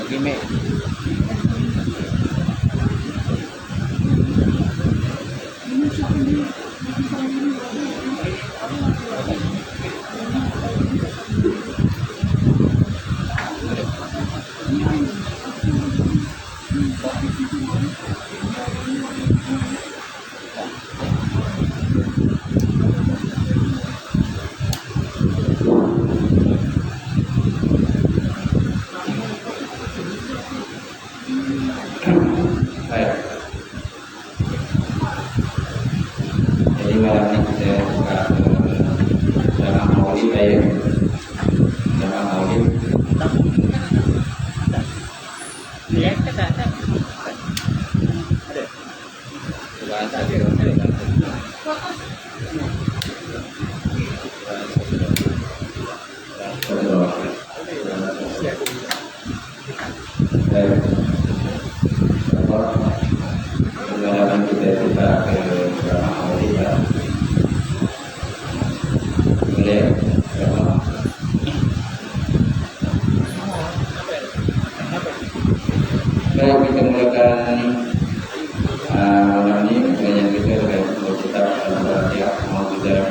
gimmick. Baik. Jadi malam ini kita buka dalam maulid baik. Dalam maulid. Ya, kata ada. Bahasa dia. Perjalanan kita buka ke dalam maulid ya. Boleh. Baik, kita mulakan malam ini pengajian kita terkait dengan kitab Al-Fatihah. Alhamdulillah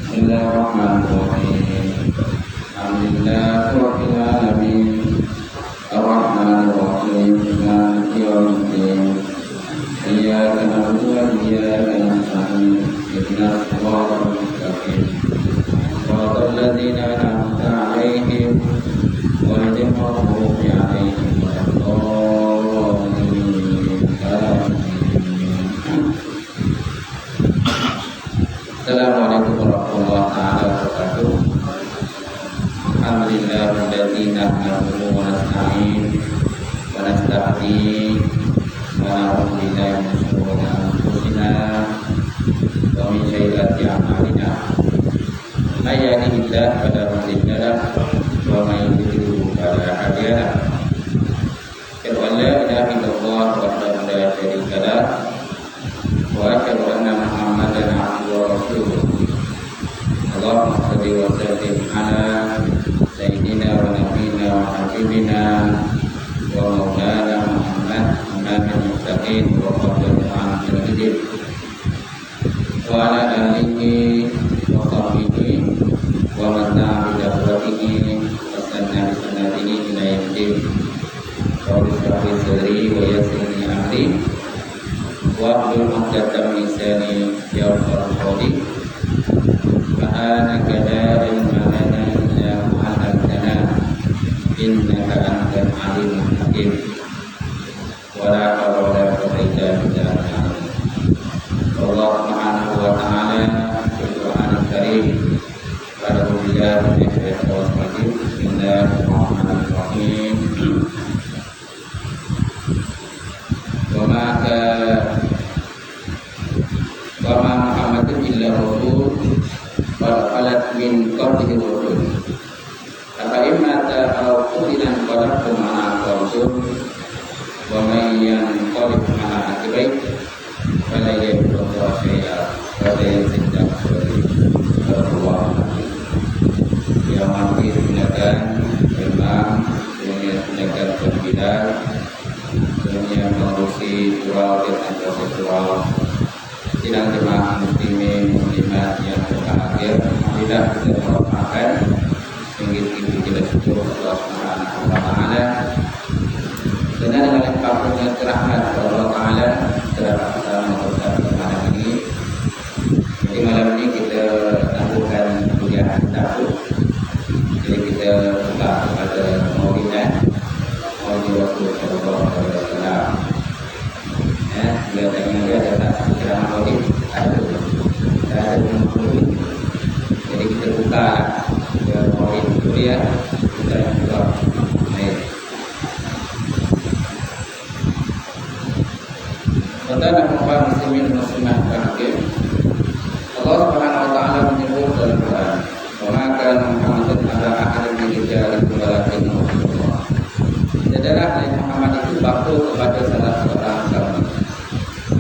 Bismillahirrahmanirrahim. Alhamdulillahirabbil alamin. Ar-Rahmanir-Rahim. Maliki yaumiddin. Iyyaka na'budu wa iyyaka nasta'in. Ihdinas siratal mustaqim. Siratal ladzina an'amta 'alaihim ghairil maghdubi 'alaihim Assalamualaikum warahmatullahi wabarakatuh. Alhamdulillahilladzi nahmaduhu wa nasta'in wa nasta'in wa na'udzu billahi min shururi anfusina wa min sayyiati a'malina. May yahdihillahu fala mudilla lahu wa may yudlil fala hadiya lahu. Asyhadu an la ilaha illallah wahdahu la syarika lahu wa asyhadu anna Muhammadan 'abduhu wa rasuluh. Allahumma shalli wa sallim ala sayyidina wa nabiyyina wa habibina wa maulana Muhammad imamil mustaqim wa qadrul al-hidayah wa ala alihi wa sahbihi wa man tabi'a bi da'watihi wa sanna bi sunnatihi ila yaumil wa bi sadri wa yassir li amri wa hlul 'uqdatam min lisani yafqahu qawli. Subhanaka la ilma lana illa ma 'allamtana innaka antal alimul hakim. Wa la hawla wa la quwwata illa billah. Allah Subhanahu wa ta'ala fil Qur'anil Karim. A'udzu billahi minasyaitonir rajim. Bismillahirrahmanirrahim. Wa ma Muhammadun illa rasul qad khalat min qablihi rusul. Afa imata aw qutilan qalatum ala aqabikum wa may yanqalib ala aqibai fala yadurru syai'a wa la yazidda Allah. Yang mati silakan imam, dunia silakan pembina, dunia mengurusi surau dan proses surau. Sidang jemaah muslimin muslimat yang berbahagia, tidak kita merupakan tinggi-tinggi kita syukur Allah Subhanahu wa ta'ala. Dengan lengkapnya rahmat Allah Ta'ala telah kita mengucapkan malam ini. Jadi malam ini kita lakukan kuliah tahun. Jadi kita buka pada maulidan Maulid Rasulullah sallallahu alaihi wasallam. Ya, beliau tanya dia ada tak ceramah maulid? Ada maulid. Jadi kita buka ke maulid kuliah kita buka. Baik. Saudara kaum muslimin muslimat bahagia. Allah Subhanahu wa ta'ala menyebut dalam Quran, "Wa ma kana Muhammadun ala ahadin min rijalikum walakin Rasulullah." Tidaklah Nabi Muhammad itu bakul kepada salah seorang kaum,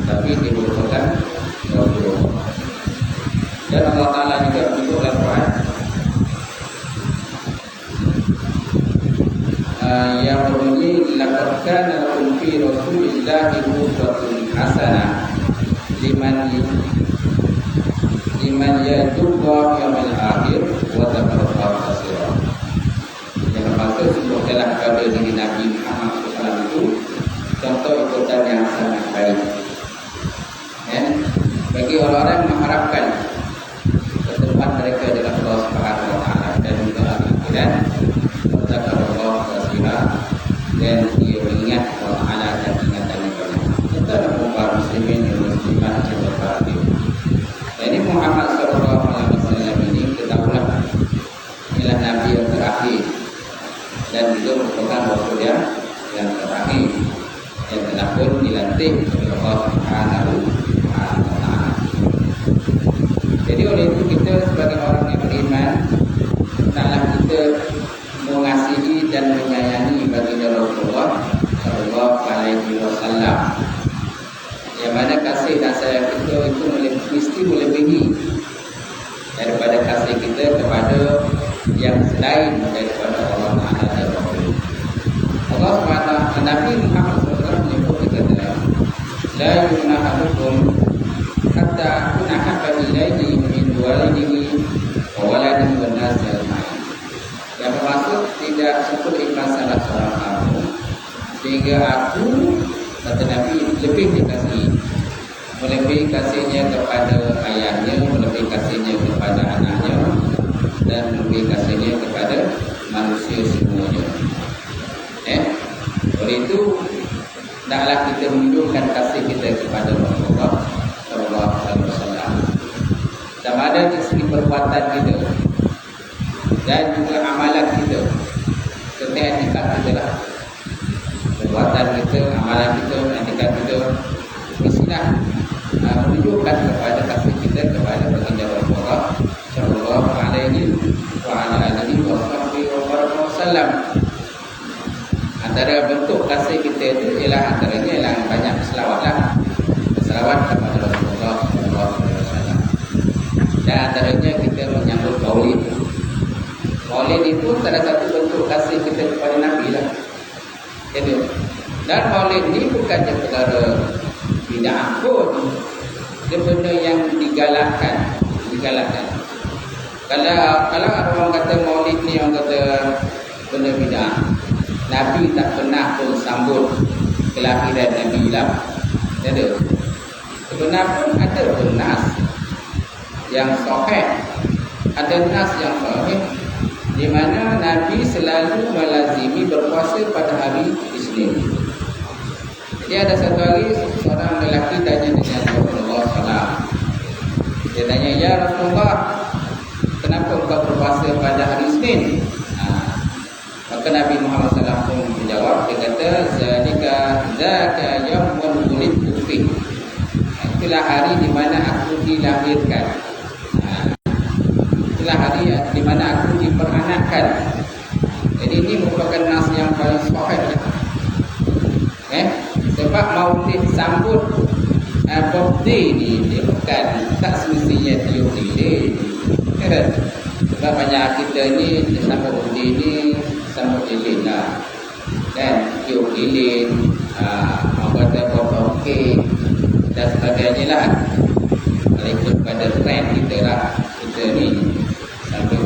tapi dibutuhkan Rasulullah. Dan Allah Ta'ala juga menyebut dalam Quran, yang berbunyi laqad kana lakum fi rasulillahi uswatun hasanah liman yarjullaha yawmal akhir wa dzakarallaha katsiran. Yang maksud sebuah kepada diri Nabi Muhammad SAW itu contoh ikutan yang sangat baik. Bagi orang-orang yang mengharapkan pertemuan mereka dengan Allah Subhanahu Wa Taala dan juga akhirat, dzakarallaha katsiran, dan dia mengingat Allah Taala dan ingatan yang banyak. Kita kaum muslimin dan muslimat yang berbahagia. Jadi Muhammad SAW ini ketahuilah inilah Nabi yang terakhir dan juga merupakan Rasul yang terakhir yang telah pun dilantik oleh Allah Subhanahu Wa Taala. Jadi oleh itu kita sebagai orang yang beriman, hendaklah kita mengasihi dan menyayangi baginda Rasulullah Sallallahu Alaihi Wasallam. Yang mana kasih dan sayang kita itu mesti melebihi daripada kasih kita kepada yang selain daripada Allah Taala dan Rasul. Allah SWT, Nabi Muhammad SAW menyebut kita dalam la yunahadukum hatta akuna habba ilaihi min walidihi wa waladihi wan nasi ajma'in. Yang bermaksud tidak sempurna iman salah seorang kamu sehingga aku, kata Nabi, lebih dikasihi, melebihi kasihnya kepada ayahnya, melebihi kasihnya kepada anaknya, dan melebihi kasihnya kepada manusia semuanya. Oleh itu, hendaklah kita menunjukkan kasih kita kepada Rasulullah Sallallahu Alaihi Wasallam, sama ada dari segi perbuatan kita dan juga amalan kita, serta etikat kita lah. Perbuatan kita, amalan kita, etikat kita mestilah menunjukkan kepada kasih kita kepada baginda Rasulullah Sallallahu Alaihi Wasallam. Antara bentuk kasih kita itu ialah antaranya ialah banyak selawatlah, selawat kepada Rasulullah Sallallahu Alaihi Wasallam. Dan antaranya kita menyambut Maulid. Maulid itu salah satu bentuk kasih kita kepada Nabi lah. Jadi, dan Maulid ini bukannya perkara bid'ah pun, dia benda yang digalakkan. Kalau orang kata Maulid ni, orang kata benda bid'ah, Nabi tak pernah pun sambut kelahiran Nabi lah. Ada. Sebenarnya pun ada pun nas yang sahih, ada nas yang sahih di mana Nabi selalu melazimi berpuasa pada hari Isnin. Jadi ada satu hari seorang lelaki tanya dengan Rasulullah SAW. Dia tanya, ya Rasulullah, kenapa engkau berpuasa pada hari Isnin? Maka Nabi Muhammad SAW pun menjawab, dia kata, zaka yawmun wulidtu fihi. Itulah hari di mana aku dilahirkan. Itulah hari di mana aku diperanakkan. Jadi ini merupakan nas yang paling sahih. Sebab Maulid sambut birthday ni, dia bukan tak semestinya tiup lilin. Sebab banyak kita ni sambut birthday ni sambut lilin lah, dan tiup lilin, kata potong kek dan sebagainya lah. Kalau ikut pada trend kita lah, kita ni sambil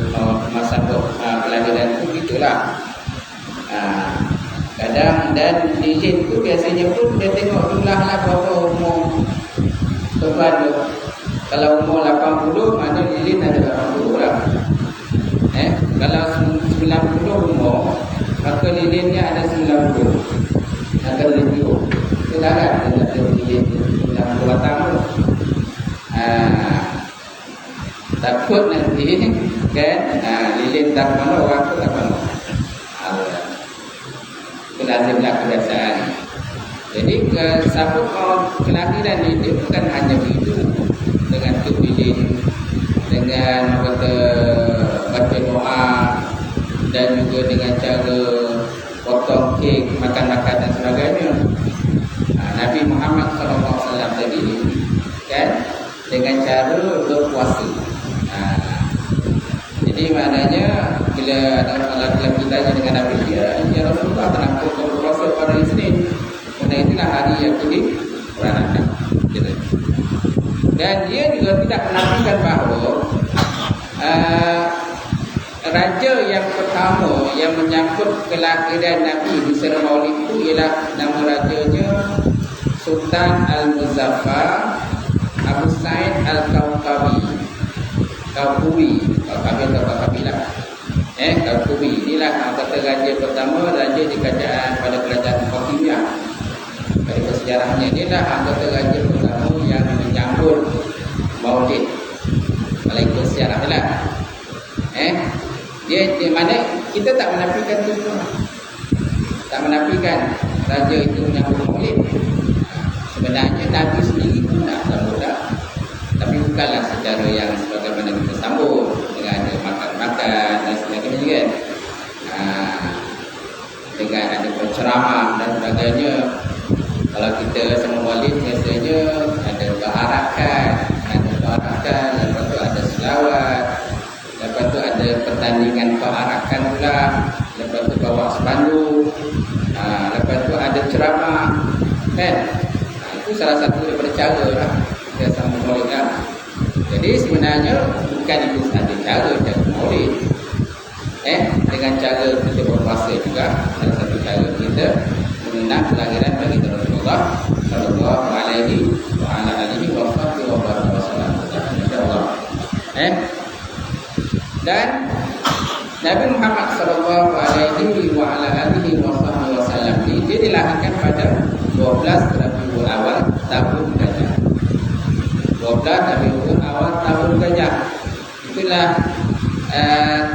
masa kelahiran tu gitulah. Kadang dan lilin tu biasanya pun dia tengok jumlah lah berapa umur tuan tu. Kalau umur 80, mana lilin ada 80 lah. Kalau 90 umur, maka lilinnya ada 90. Akan lebih sedarat dia nak tengok lilin 90 batang tu. Takut nanti kan lilin tak mana, orang tu tak mana. Lazimlah kebiasaan. Jadi sambut kelahiran ini dia bukan hanya begitu dengan tiup lilin, dengan kata baca doa, dan juga dengan cara potong kek, makan-makan dan sebagainya. Nabi Muhammad SAW tadi kan dengan cara berpuasa. Jadi maknanya bila ada orang lelaki tanya dengan Nabi, ya Rasulullah, inilah hari yang diperanakan. Gitu. Dan dia juga tidak menafikan bahawa raja yang pertama yang menyambut kelahiran Nabi di Seri Maulid itu ialah nama rajanya Sultan Al-Muzaffar Abu Sa'id Al-Kaukabi. Kaukabi atau Kaukabi lah. Kaukabi. Inilah kata raja pertama, raja di kerajaan pada kerajaan Fatimiyah. Pada sejarahnya inilah anggota raja pertama yang menyambut Maulid. Walaupun sejarah lah. Dia mana kita tak menafikan itu semua. Tak menafikan raja itu menyambut Maulid. Sebenarnya Nabi sendiri pun tak sambut dah. Tapi bukanlah secara yang sebagaimana kita sambut dengan ada makan-makan dan sebagainya kan. Dengan ada penceramah dan sebagainya. Kalau kita sama Maulid biasanya ada berharakan, lepas tu ada selawat, lepas tu ada pertandingan berharakan pula, lepas tu bawa spanduk, lepas tu ada ceramah, kan? Itu salah satu daripada cara lah kita sama Maulid lah. Jadi sebenarnya bukan itu sahaja cara Maulid. Dengan cara kita berpuasa juga salah satu cara kita mengenang kelahiran bagi Rasulullah sallallahu alaihi wa ala alihi wa sahbihi wa baraka wasallam. Insyaallah. Dan Nabi Muhammad sallallahu alaihi wa ala alihi wa sahbihi wasallam ini dia dilahirkan pada 12 Rabiul Awal tahun Gajah. 12 Rabiul Awal tahun Gajah. Itulah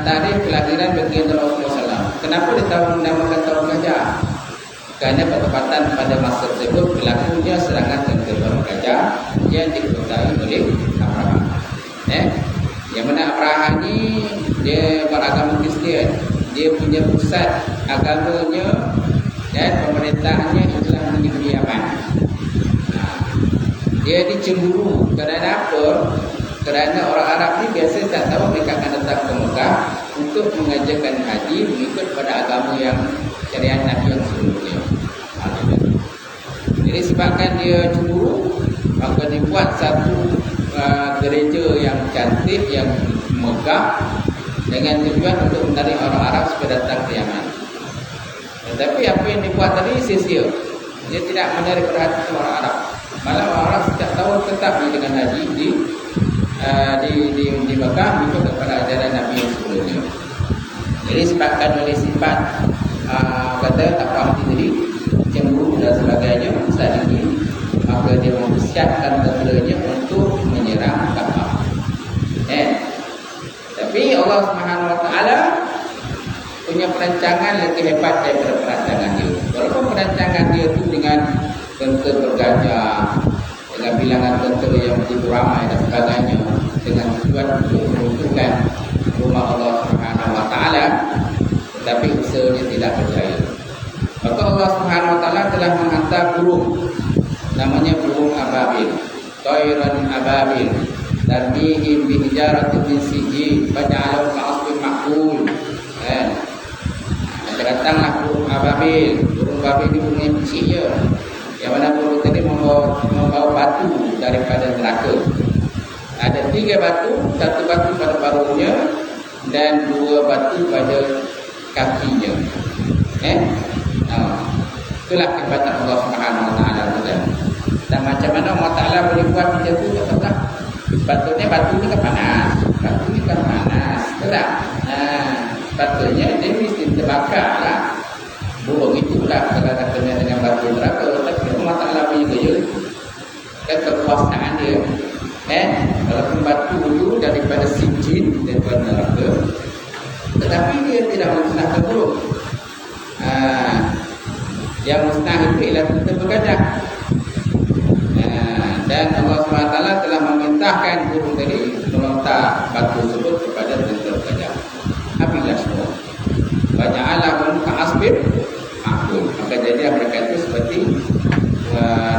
tarikh kelahiran bagi Rasulullah SAW. Kenapa dinamakan tahun Gajah? Kerana bertepatan pada masa tersebut berlakunya serangan tentera Gajah yang dikuasai oleh Abraham. Yang mana Abraham ni dia beragama Kristian. Dia punya pusat agamanya dan pemerintahnya adalah negeri Yaman. Dia dicemburu kerana apa? Kerana orang Arab ni biasa tak tahu mereka akan datang ke Mekah untuk mengajarkan haji mengikut pada agama yang syariat Nabi yang sebelumnya. Jadi sebabkan dia cemburu, maka dibuat satu gereja yang cantik, yang megah, dengan tujuan untuk menarik orang Arab supaya datang ke Yaman. Tetapi apa yang dibuat tadi sia-sia. Dia tidak menarik perhatian orang Arab. Malah orang Arab tidak tahu tetap dengan haji di Mekah mengikut kepada ajaran Nabi yang sebelumnya. Jadi sebabkan oleh sifat kata tak faham diri, cemburu dan sebagainya, saat ini maka dia mempersiapkan tenteranya untuk menyerang Ka'bah. Tapi Allah Subhanahu Wa Taala punya perancangan lebih hebat daripada perancangan dia. Walaupun perancangan dia itu dengan tentera bergajah, dengan bilangan tentera yang begitu ramai dan sebagainya, dengan tujuan untuk meruntuhkan rumah Allah Subhanahu Wa Taala, tetapi usahanya tidak berjaya. Maka Allah Subhanahu Wa Taala telah menghantar burung, namanya burung ababil, Tayran ababil, tarmihim bihijaratin min sijil faj'alahu ka'asfin ma'kul. Datanglah burung ababil. Burung ababil ini burung yang kecil je, yang mana burung tadi membawa batu daripada neraka. Ada 3 batu, 1 batu pada paruhnya dan 2 batu pada kakinya. Itulah kehebatan Allah Subhanahu Wa Taala. Dan macam mana Allah Taala boleh buat macam tu, tak? Patutnya batu ni kan panas. Batu ni kan panas. Tak? Patutnya dia mesti terbakar lah. Burung itulah kalau nak kena dengan batu neraka. Tapi Allah Taala punya kerja dan kekuasaan dia. Walaupun batu itu daripada sijil, daripada neraka, tetapi dia tidak musnahkan burung. Yang musnah itu ialah tentera bergajah. Dan Allah SWT telah memerintahkan burung tadi melontar batu tersebut kepada tentera bergajah. Habislah semua. Banyaklah ka'asbin ma'kul. Maka jadilah mereka itu seperti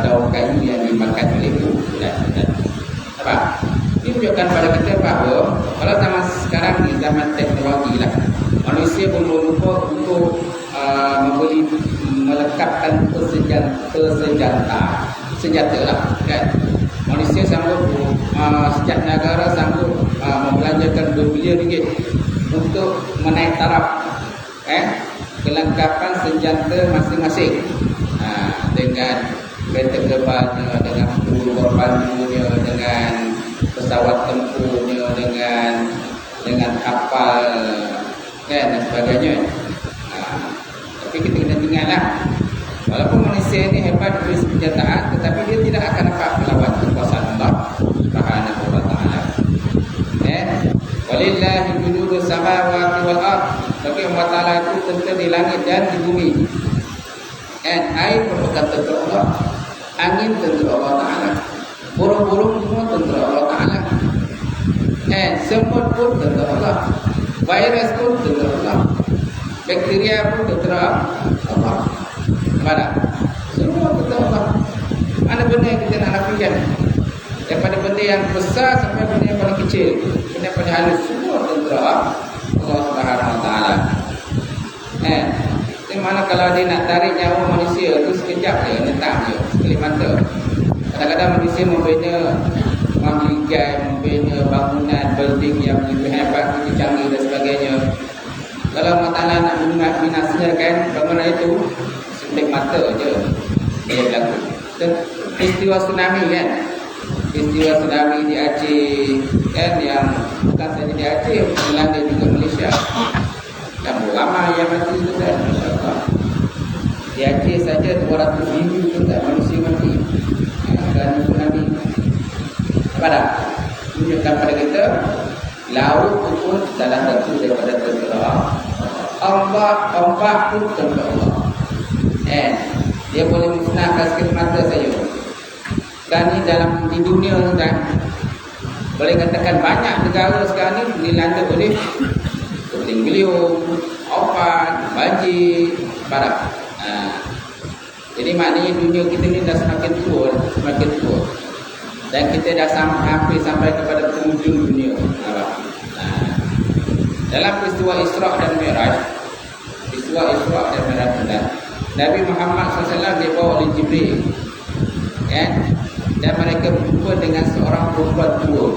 daun kayu yang dimakan oleh bulan. Apa? Ini menunjukkan pada kita bahawa kalau zaman sekarang ni zaman teknologi lah, manusia pun lupa untuk melekatkan persediaan yang senjata lah kan. Malaysia sanggup sejak negara sanggup membelanjakan RM2 bilion untuk menaik taraf kelengkapan senjata masing-masing, dengan kereta gebarnya, dengan peluru berpandunya, dengan pesawat tempurnya, dengan kapal kan dan sebagainya. Tapi kita kena ingatlah, walaupun Malaysia ini hebat dari senjataan, tetapi dia tidak akan dapat melawan kekuasaan Allah Subhanahu wa taala. Walillahi junudus samawati wal ard. Bagi Allah Taala itu tentera di langit dan di bumi. Air merupakan tentera Allah, angin tentera Allah Taala, burung-burung semua tentera Allah Taala. Semut pun tentera Allah, virus pun tentera Allah, bakteria pun tentera Allah. Mana? Semua tentera Allah. Mana benda yang kita nak lakukan? Daripada benda yang besar sampai benda yang paling kecil, benda yang paling halus, semua tentera Allah Subhanahu wa taala. Di mana kalau dia nak tarik nyawa manusia tu sekejap je, letak je, kelip mata. Kadang-kadang manusia membina bangunan, building yang lebih hebat, lebih canggih dan sebagainya. Kalau Allah Ta'ala nak binasanya kan, bangunan itu sekelip mata je dia berlaku. Dan peristiwa tsunami kan, peristiwa tsunami di Aceh kan, yang bukan saja di Aceh, melanda juga Malaysia. Dan ramai yang mati juga, masya-Allah. Di Aceh saja 200,000 juga manusia mati. Dan tsunami. Apa dah? Tunjukkan pada kita, laut pun salah satu daripada tentera Allah. Ombak pun tentera Allah. Dia boleh musnahkan sekali mata saja. Sekarang ni di dunia kan, boleh katakan banyak negara sekarang ni dilanda oleh puting beliung, opat, banjir, barat. Jadi maknanya dunia kita ni dah semakin tua. Dan kita dah hampir sampai kepada penghujung dunia. Dalam peristiwa Isra' dan Mi'raj, Nabi Muhammad SAW dibawa oleh Jibril, dan mereka berjumpa dengan seorang perempuan tua.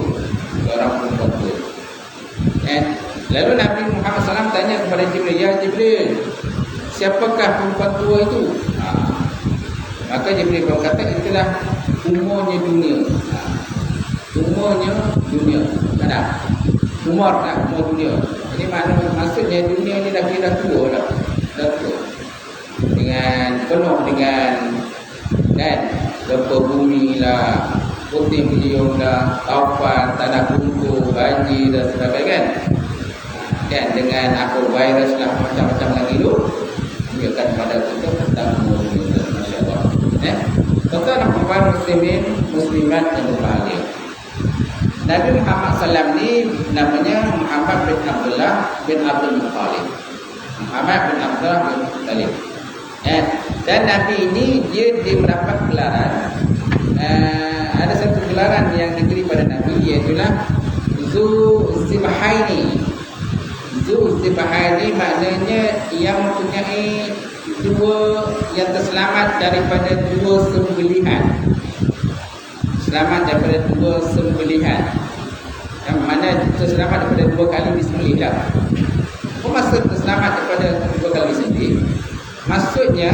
Lalu Nabi Muhammad SAW tanya kepada Jibril, "Ya Jibril, siapakah perempuan tua itu?" Maka Jibril berkata, "Itulah umurnya dunia." Umur dunia. Jadi maksudnya dunia ni dah tua dah. Penuh dengan gempa bumi lah, puting beliung lah, taufan, tanah gunggur, banjir dan sebagainya kan, dengan virus lah, macam-macam lagi tu menunjukkan pada kita tentang umur dunia. Masya-Allah. Tuan-tuan dan puan muslimat yang berbahagia, Nabi Muhammad SAW ni namanya Muhammad bin Abdullah bin Abdul Muttalib. Dan Nabi ini dia mendapat gelaran, ada satu gelaran yang diberi pada Nabi, iaitu Zulzibahaini, maknanya yang mempunyai yang terselamat daripada dua sembelihan. Yang mana terselamat daripada dua kali disembelih. Apa maksud terselamat daripada dua kali disembelih? Maksudnya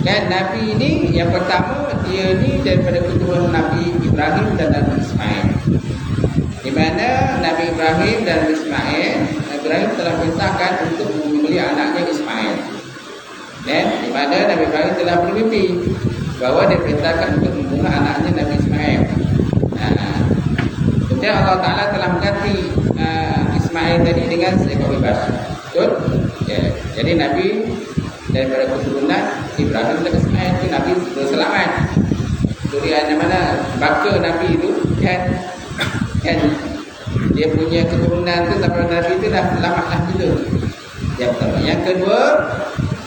Nabi ini yang pertama, dia ni daripada keturunan Nabi Ibrahim dan Nabi Ismail, di mana Nabi Ibrahim dan Nabi Ismail, Ibrahim telah perintahkan untuk menyembelih anaknya Ismail. Dan di mana Nabi Ibrahim telah bermimpi bahawa dia perintahkan untuk membunuh anaknya Nabi Ismail. Kemudian Allah Ta'ala telah mengganti Ismail tadi dengan seekor bebas. Betul? Jadi Nabi daripada keturunan Ibrahim dan Ismail itu Nabi berselamat. Durian mana baka Nabi itu kan dia punya keturunan tu sampai Nabi itu dah selamatlah juga. Yang pertama. Yang kedua,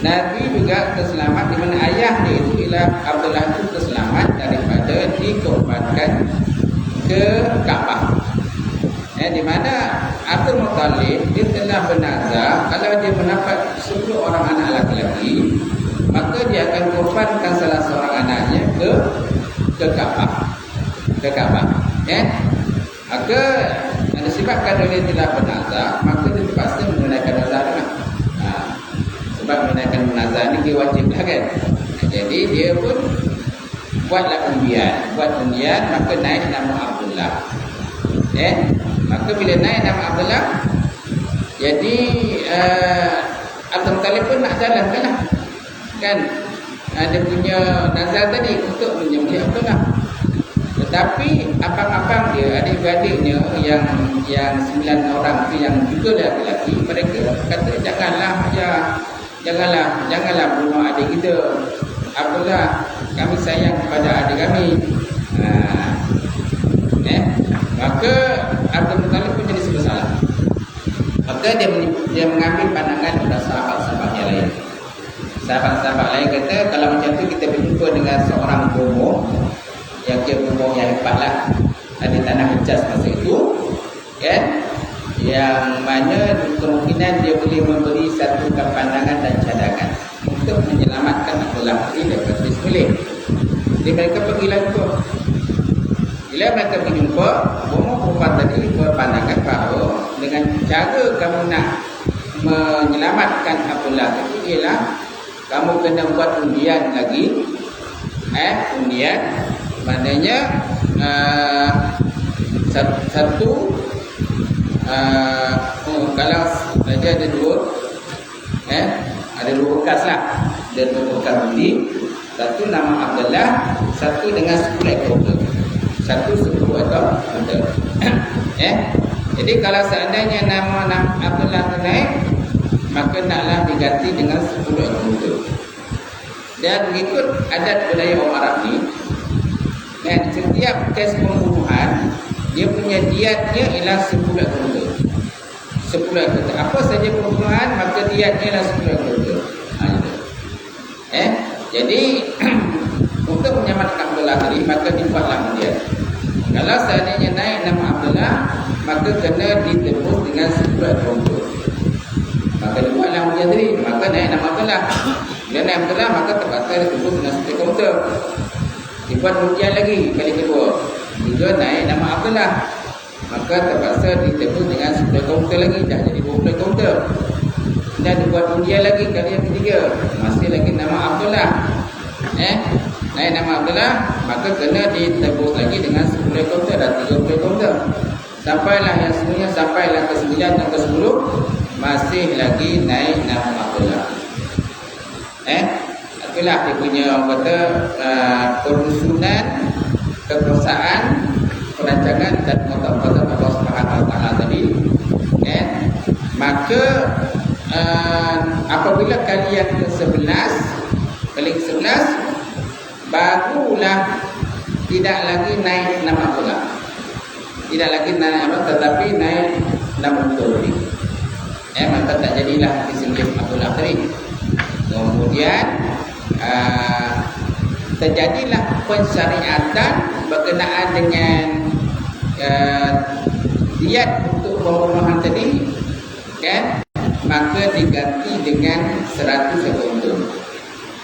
Nabi juga terselamat di mana ayah dia itu ialah Abdullah itu terselamat daripada dikorbankan ke Kaabah. Di mana Abdul Muttalib dia telah bernazar kalau dia mendapat 10 orang anak lelaki, maka dia akan korbankan salah kalau dia telah bernazar, maka dia terpaksa menunaikan nazar lah. Sebab menunaikan nazar ni dia wajib lah kan. Jadi dia pun buatlah undian. Buat undian, maka naik nama Abdullah. Maka bila naik nama Abdullah, jadi Abdul Muttalib pun nak jalankan lah kan, dia punya nazar tadi untuk menyembelih Abdullah. Tetapi abang-abang dia, adik-beradiknya yang 9 orang tu yang juga lelaki, mereka kata janganlah bunuh adik kita Abdullah, kami sayang kepada adik kami. Maka Abdul Muttalib pun jadi bersalah. Maka dia mengambil pandangan pada sahabat-sahabat yang lain. Sahabat-sahabat lain kata, kalau macam tu kita berjumpa dengan seorang bomoh, yang dia bomoh yang hebat lah di tanah Hijaz masa itu, kan? Yang mana kemungkinan dia boleh memberi satu pandangan dan cadangan untuk menyelamatkan Abdullah ini daripada disembelih. Jadi mereka pergilah jumpa. Bila mereka pergi jumpa, bomoh perempuan tadi berpandangan bahawa dengan cara kamu nak menyelamatkan Abdullah itu ialah kamu kena buat undian lagi. Undian maknanya satu kalau saja ada dua bekas lah, ada dua bekas undi, satu nama Abdullah, satu dengan 10 ekor unta, satu 10 ekor unta. Jadi kalau seandainya nama Abdullah tu naik, maka naklah diganti dengan 10 ekor unta. Dan mengikut adat budaya orang Arab ni, setiap kes pembunuhan dia punya diatnya ialah 10 ekor unta. 10 ekor unta. Apa saja pembunuhan, maka diatnya ialah 10 ekor unta. Jadi untuk menyelamatkan Abdullah tadi, maka dibuatlah undian. Kalau seandainya naik nama Abdullah, maka kena ditebus dengan 10 ekor unta. Maka dibuatlah undian tadi, maka naik nama Abdullah. Bila naik Abdullah, maka terpaksa ditebus dengan 10 ekor unta. Dibuat undian lagi kali kedua, juga naik nama Abdullah, maka terpaksa ditebus dengan 10 ekor unta lagi, dah jadi 20 ekor unta. Dan dibuat undian lagi kali yang ketiga, masih lagi nama Abdullah. Naik nama Abdullah, maka kena ditebus lagi dengan 10 ekor unta dan 30 ekor unta. Sampailah yang semuanya, sampailah ke 9 dan ke 10, masih lagi naik nama Abdullah. Itulah dia punya orang kata perusunan, kekuasaan, perancangan dan kotak-kotak Allah Subhanahu Wa Taala tadi. Maka apabila kali yang ke-11, barulah tidak lagi naik nama Abdullah. Tidak lagi naik nama, tetapi naik nama Abdullah. Maka tak jadilah disembelih Abdullah tadi. Kemudian terjadilah pensyariatan berkenaan dengan diat untuk pembunuhan tadi, kan? Maka diganti dengan 100 ekor unta.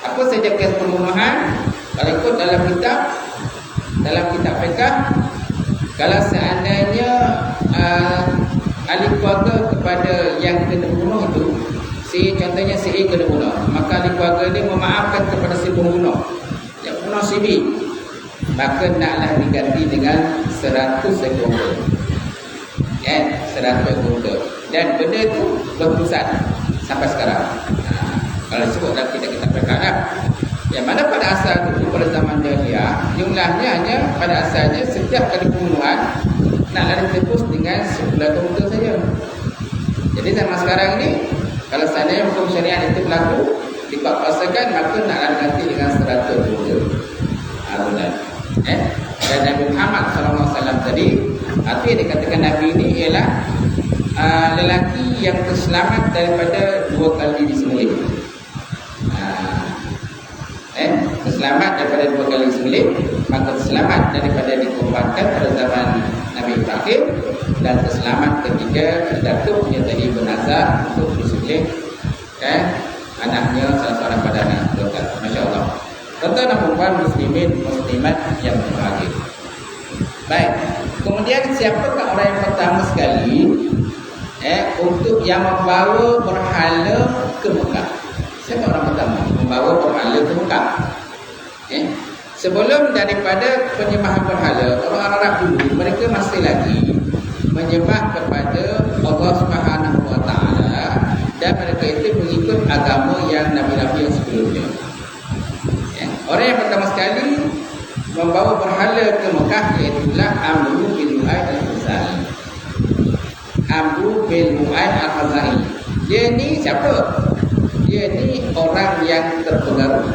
Apa saja kes pembunuhan? Kalau ikut dalam kitab fiqh, kalau seandainya ahli keluarga kepada yang kena bunuh itu, contohnya si A kena bunuh, maka ahli keluarga dia memaafkan kepada si pembunuh yang bunuh si B, maka naklah diganti dengan 100 ekor unta. 100 ekor unta. Dan benda itu berpusat sampai sekarang. Kalau disebut dalam kitab-kitab fiqh lah. Yang mana pada asal itu pada zaman jahiliyah, jumlahnya hanya pada asalnya setiap kali pembunuhan naklah ditebus dengan 10 ekor unta saja. Jadi zaman sekarang ni, kalau seandainya hukum syariat itu berlaku, dipaksakan, maka naklah diganti dengan 100 ekor unta. Dan Nabi Muhammad SAW tadi, arti yang dikatakan Nabi ini ialah lelaki yang terselamat daripada 2 kali disembelih. Terselamat daripada 2 kali disembelih, maka terselamat daripada dikorbankan pada zaman Nabi Ibrahim, dan terselamat ketika datuknya tadi bernazar untuk disembelih anaknya, salah seorang pada anak Abdullah. Masya Allah. Tuan-tuan dan puan muslimin muslimat yang berbahagia. Baik. Kemudian Kemudian siapakah orang yang pertama sekali untuk yang membawa berhala ke Mekah? Siapa orang pertama membawa berhala ke Mekah? Sebelum daripada penyembahan berhala, orang Arab dulu mereka masih lagi menyembah kepada Allah Subhanahu Wa Taala, dan mereka itu mengikut agama yang nabi-nabi yang sebelumnya. Orang yang pertama sekali membawa berhala ke Mekah iaitulah Amru bin Lu'ay al-Khuzai. Amru bin Lu'ay al-Khuzai. Dia ni siapa? Dia ni orang yang terpengaruh.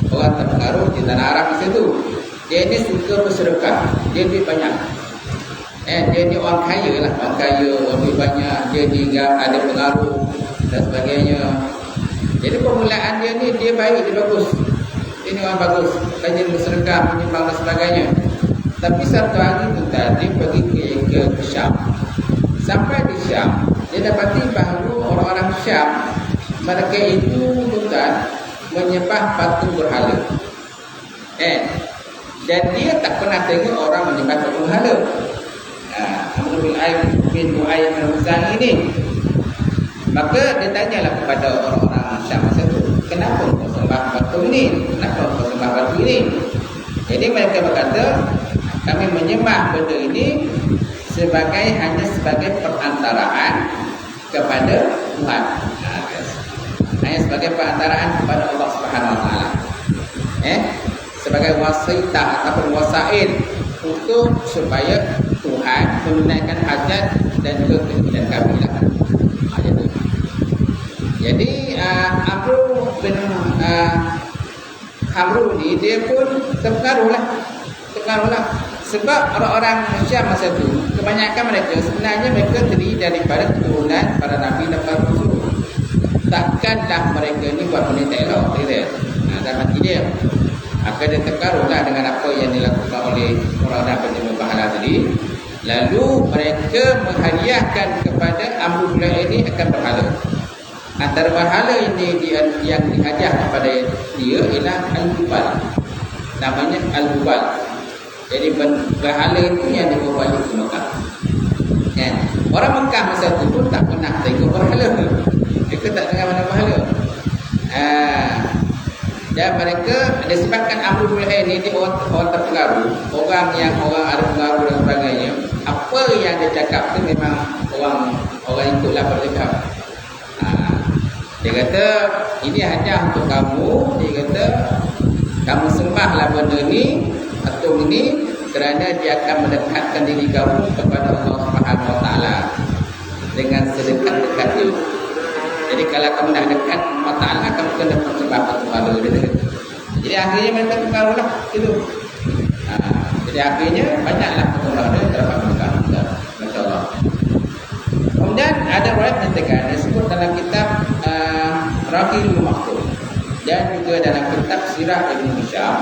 Orang terpengaruh di tanah Arab masa tu. Dia ni suka bersedekah. Dia duit banyak. Dia ni orang kaya lah. Orang kaya, orang duit banyak. Dia ni ada pengaruh dan sebagainya. Jadi permulaan dia ni, dia baik, dia bagus. Dia ni orang bagus. Rajin bersedekah, menyumbang dan sebagainya. Tapi satu hari tu dia pergi ke Syam. Sampai di Syam, dia dapati bahawa orang-orang Syam, mereka itu menyembah patung berhala. Dan dia tak pernah tengok orang menyembah patung berhala. Amr bin Lu'ay al-Khuzai ini. Maka dia tanyalah kepada orang-orang Syam masa itu, kenapa kau sembah patung ini? Kenapa kau sembah batu ini? Jadi mereka berkata, kami menyembah benda ini hanya sebagai perantaraan kepada Tuhan. Hanya sebagai perantaraan kepada Allah Subhanahu Wa Taala. Sebagai wasitah ataupun wasail untuk supaya Tuhan menunaikan hajat dan juga keinginan kami lah. Jadi Amru ni dia pun terpengaruh lah. Sebab orang-orang Syam masa tu, kebanyakan mereka sebenarnya mereka terdiri daripada keturunan para Nabi dan para Rasul. Takkanlah mereka ni buat benda tak elok, dalam hati dia. Maka dia terpengaruhlah dengan apa yang dilakukan oleh orang-orang penyembah berhala tadi. Lalu mereka menghadiahkan kepada Amru bin Lu'ay ini akan berhala. Antara berhala ini yang dihadiah kepada dia ialah Al-Hubal. Namanya Al-Hubal. Jadi berhala itu yang dibawa balik ke Mekah. Orang Mekah masa itu pun tak pernah tengok berhala. Mereka tak dengar mana berhala. Dan mereka disebabkan Amru bin Lu'ay ini dia orang terpengaruh, orang ada pengaruh dan sebagainya. Apa yang dia cakap tu memang orang ikutlah apa dia cakap. Dia kata ini hanya untuk kamu. Dia kata kamu sembahlah benda ni, patung ini, kerana dia akan mendekatkan diri kamu kepada Allah Subhanahu Wa Taala dengan sedekat-dekatnya. Jadi kalau kamu nak dekat Allah Ta'ala, kamu kena sembah patung berhala dia. Jadi akhirnya mereka terpengaruhlah gitu. Jadi akhirnya banyaklah patung berhala terdapat Mekah. Masya-Allah. Kemudian ada riwayat yang disebut dalam kitab Rahiqul Maktum dan juga dalam kitab Sirah Ibn Hisham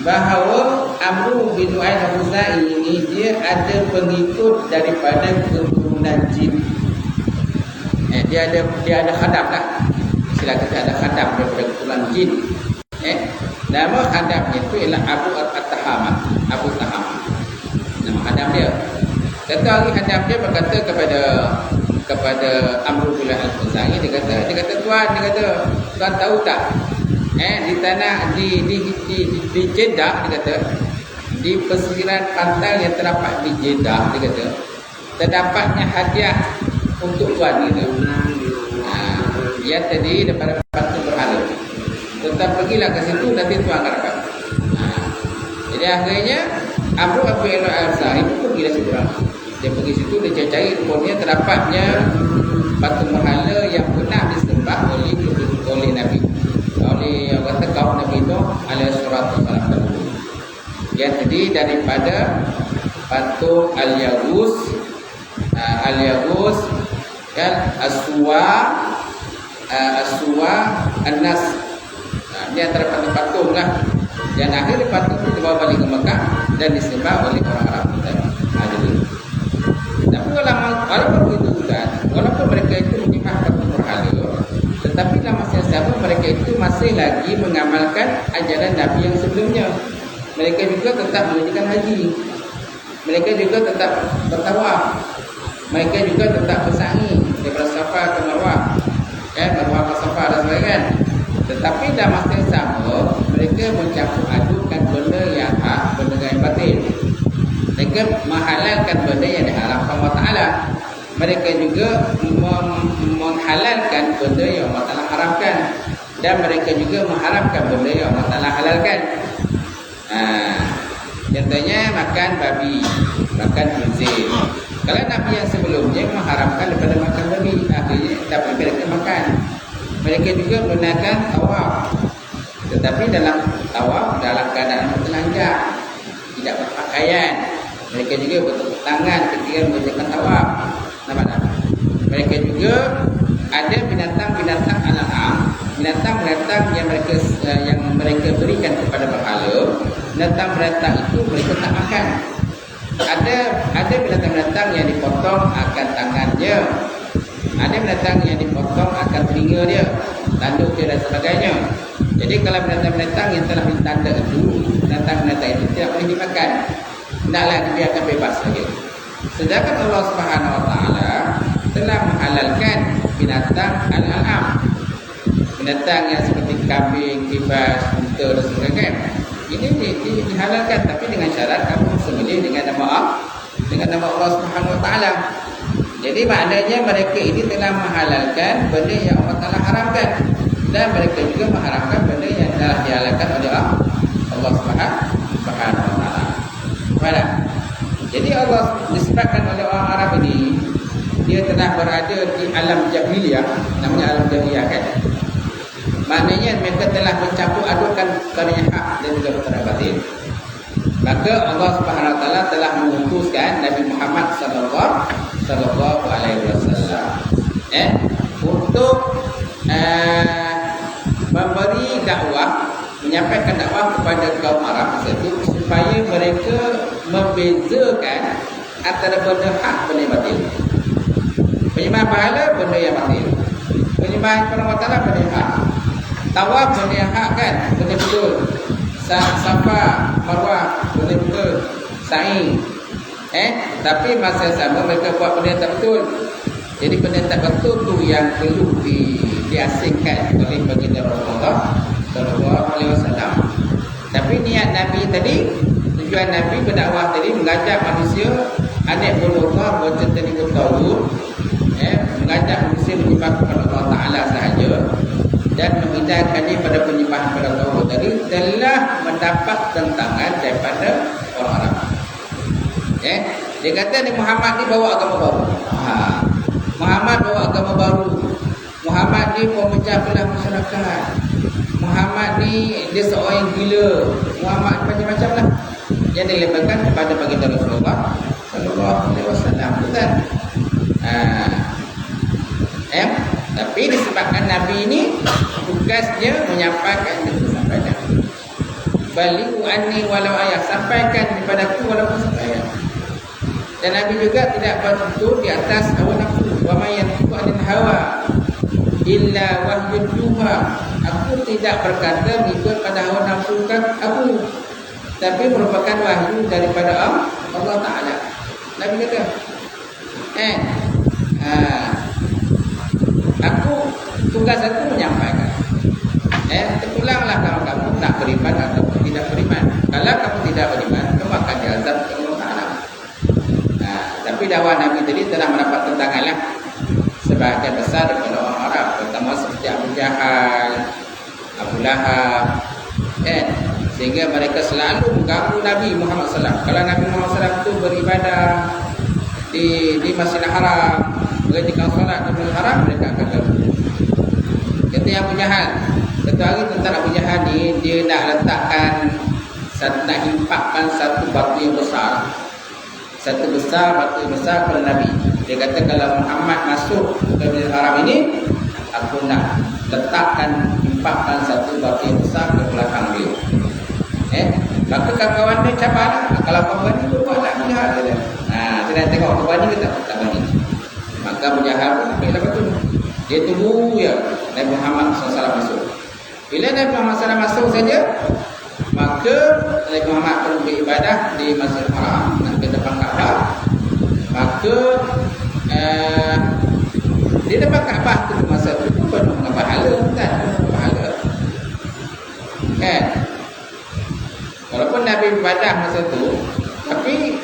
bahawa Amru bin Lu'ay al-Khuzai ini dia ada pengikut daripada keturunan jin. Dia ada khadam lah. Istilah kita ada khadam daripada keturunan jin. Nama khadamnya itu ialah Abu At-Tahama. Abu Tahama. Nama khadam dia. Satu hari khadam dia berkata kepada Amru bin Lu'ay al-Khuzai, dia kata tuan tahu tak? Di tanah di Jeddah, dia kata, di pesisiran pantai yang terdapat di Jeddah, dia kata, terdapatnya hadiah untuk tuan gitu. Dia tadi daripada patung berhala. Tetap pergilah ke situ, nanti tuan akan dapat. Jadi akhirnya Amru bin Lu'ay al-Khuzai itu pergi dari situ. Dia pergi situ, dia cari rupanya terdapatnya patung berhala yang pernah disembah oleh Nabi, oleh kata kaum Nabi Nuh alaihi salatu wasallam. Yang terdiri daripada patung Al-Yaghus dan As-Suwa An-Nas. Ini antara patung-patung lah. Dan akhirnya patung itu dibawa balik ke Mekah dan disembah oleh orang Arab. Tapi walaupun begitu juga, walaupun mereka itu menyembah patung berhala, tetapi dalam masa yang sama mereka itu masih lagi mengamalkan ajaran Nabi yang sebelumnya. Mereka juga tetap menunaikan haji. mereka juga tetap bertawaf. Mereka juga tetap bersa'i daripada Safa ke Marwah, Marwah ke Safa dan sebagainya. Tetapi dalam masa yang sama, mereka mencampur adukan benda yang hak, benda yang batil. Mereka menghalalkan benda yang diharamkan Allah Ta'ala. Mereka juga menghalalkan benda yang Allah Ta'ala haramkan. Dan mereka juga mengharamkan benda yang Allah Ta'ala halalkan. Contohnya makan babi, makan khinzir. Kalau Nabi yang sebelumnya mengharamkan daripada makan babi, akhirnya tapi mereka makan. Mereka juga menggunakan tawaf. Tetapi dalam tawaf dalam keadaan telanjang, tidak berpakaian. Mereka juga bertepuk tangan ketika mengerjakan tawaf. Nampak tak? Mereka juga ada binatang-binatang alam, binatang-binatang yang mereka berikan kepada berhala. Binatang-binatang itu mereka tak makan. Ada binatang-binatang yang dipotong akan tangannya. Ada binatang yang dipotong akan telinga dia, tanduk dia dan sebagainya. Jadi kalau binatang-binatang yang telah ditanda itu, binatang-binatang itu tidak boleh dimakan. Tidaklah dibiarkan bebas saja. Sedangkan Allah Subhanahu Wa Taala telah menghalalkan binatang al-an'am. Binatang yang seperti kambing, kibas, unta dan sebagainya. Ini dihalalkan, tapi dengan syarat kamu sembelih dengan nama Allah Subhanahu Wa Taala. Jadi maknanya mereka ini telah menghalalkan benda yang Allah Taala haramkan, dan mereka juga mengharamkan benda yang telah dihalalkan oleh Allah Subhanahu Wa Taala. Baiklah. Jadi Allah disebutkan oleh orang Arab ini, dia telah berada di alam jahiliyah, namanya alam jahiliyah kan. Maknanya mereka telah mencampur adukan perkara yang hak dan juga perkara batil. Maka Allah Subhanahu Wa Taala telah mengutuskan Nabi Muhammad sallallahu alaihi wasallam untuk memberi dakwah, menyampaikan dakwah kepada kaum Arab tersebut supaya mereka membezakan antara benda hak dan benda batil. Penyembahan berhala benda yang batil, penyembahan kepada Allah Taala benda yang hak. Tawaf benda yang hak kan, benda betul. Safa, Marwah benda betul. Sa'i. Tapi masa sama mereka buat benda tak betul. Jadi benda tak betul tu yang perlu diasingkan oleh baginda Rasulullah sallallahu alaihi wasallam. Tapi niat Nabi tadi, tujuan Nabi berdakwah tadi mengajak manusia anak berdoa bercerita tahun, mengajak manusia menyembah kepada Allah Taala sahaja dan menghindarkan diri pada penyembahan kepada Allah tadi telah mendapat tentangan daripada orang Arab. Dia kata ni Muhammad ni bawa agama baru. Muhammad bawa agama baru. Muhammad ni pemecah belah masyarakat. Muhammad ni dia seorang yang gila. Muhammad macam-macam lah yang dilemparkan kepada baginda Rasulullah sallallahu alaihi wasallam. Betul? Tapi disebabkan Nabi ini tugasnya menyampaikan itu sampaikan. Balighu anni walau ayat, sampaikan kepadaku walaupun sampaikan. Dan Nabi juga tidak bertutur di atas hawa nafsu. Wa may yantiqu 'anil hawa illa wahyun yuha. Aku tidak berkata mengikut pada hawa nafsu aku, tapi merupakan wahyu daripada Allah Taala. Nabi kata, aku tugas aku menyampaikan. Terpulanglah kalau kamu nak beriman atau tidak beriman. Kalau kamu tidak beriman, kamu akan diazab oleh Allah Taala. Tapi dakwah Nabi tadi telah mendapat tentanganlah sebahagian besar daripada orang Arab, terutama seperti Abu Jahal, Abu Lahab, sehingga mereka selalu mengganggu Nabi Muhammad SAW. Kalau Nabi Muhammad SAW itu beribadah di Masjidil Haram, mengerjakan solat di Masjidil Haram, mereka akan ganggu. Kata Abu Jahal, satu hari tentang Abu Jahal ni, dia nak letakkan, nak impakkan satu batu yang besar, batu yang besar kepada Nabi. Dia kata kalau Muhammad masuk ke Masjidil Haram ini, aku nak letakkan, impakkan satu batu yang besar ke belakang dia. Maka kawan-kawan dia cabarlah, kalau kau berani tu buatlah Abu Jahal dia. Dia nak tengok kau berani ke tak berani. Maka Abu Jahal pun ambil batu. Dia tunggu ya Nabi Muhammad SAW masuk. Bila Nabi Muhammad SAW masuk saja, maka Maka Nabi Muhammad perlu beribadah di Masjidil Haram, nak ke depan Kaabah. Maka di depan Kaabah tu masa tu pun penuh dengan pahala, kan? Pahala. Kan? Walaupun Nabi beribadah masa tu, tapi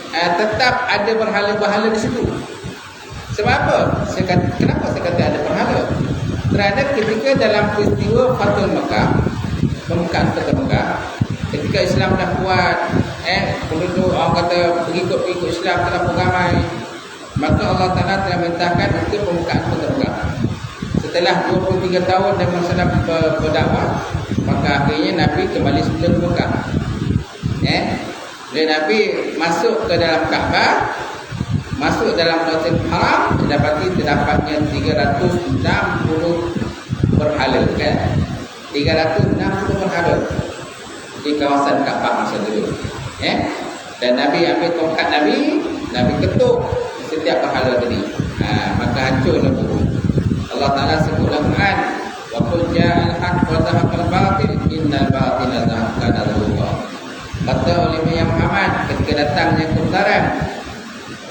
tetap ada berhala-berhala di situ. Sebab apa? Kenapa saya kata ada berhala? Kerana ketika dalam peristiwa Fathul Mekah, pembukaan Kota Mekah, ketika Islam dah kuat, penduduk orang kata pengikut-pengikut Islam telah ramai, maka Allah Ta'ala telah mentahkan untuk pembukaan Kota Mekah. Setelah 23 tahun Nabi Muhammad berdakwah, maka akhirnya Nabi kembali semula ke Mekah. Bila Nabi masuk ke dalam Kaabah, masuk dalam Masjidil Haram, terdapatnya 360 berhala, kan? 360 berhala di kawasan Kaabah masa dulu. Dan Nabi ambil tongkat Nabi ketuk setiap berhala tadi. Maka hancur lembu. Allah Ta'ala sebut dalam Quran, wa qul ja'al haqq wa zahaqal batil innal batila zahaqa zahuqa. Kata oleh Muhammad ketika datangnya kebenaran,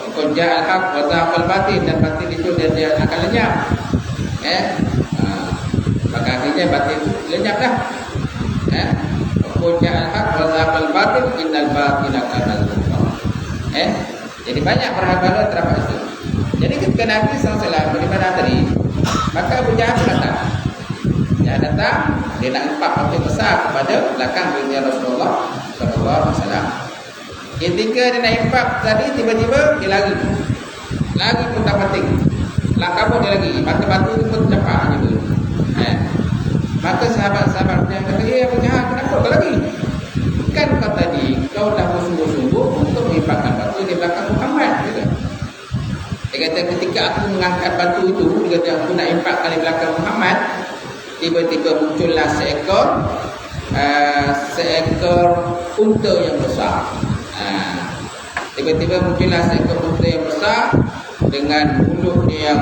wa qul ja'al haqq wa zahaqal batil, dan batil itu dia akan lenyap. Maka akhirnya batil itu lenyap dah. Wa qul ja'al haqq wa zahaqal batil innal batila zahuqa. Jadi banyak perhatian terhadap itu. Jadi ketika Nabi SAW beribadah tadi, maka Abu Jahal datang. Dia datang, dia nak empat batu besar kepada belakang baginda Rasulullah SAW. Ketika dia nak empat tadi, tiba-tiba dia lari putar pating. Kabur dia lagi, maka batu itu pun tercampak je. Maka sahabat-sahabat yang kata, Abu Jahal, kenapa kau lagi? Kan kau tadi, kau dah bersungguh-sungguh untuk mengimpakkan batu di belakang Muhammad, gitu. Dia kata ketika aku mengangkat batu itu, dia kata aku nak impakkan di belakang Muhammad, tiba-tiba muncullah seekor unta yang besar. Tiba-tiba muncullah seekor unta yang besar dengan mulut dia yang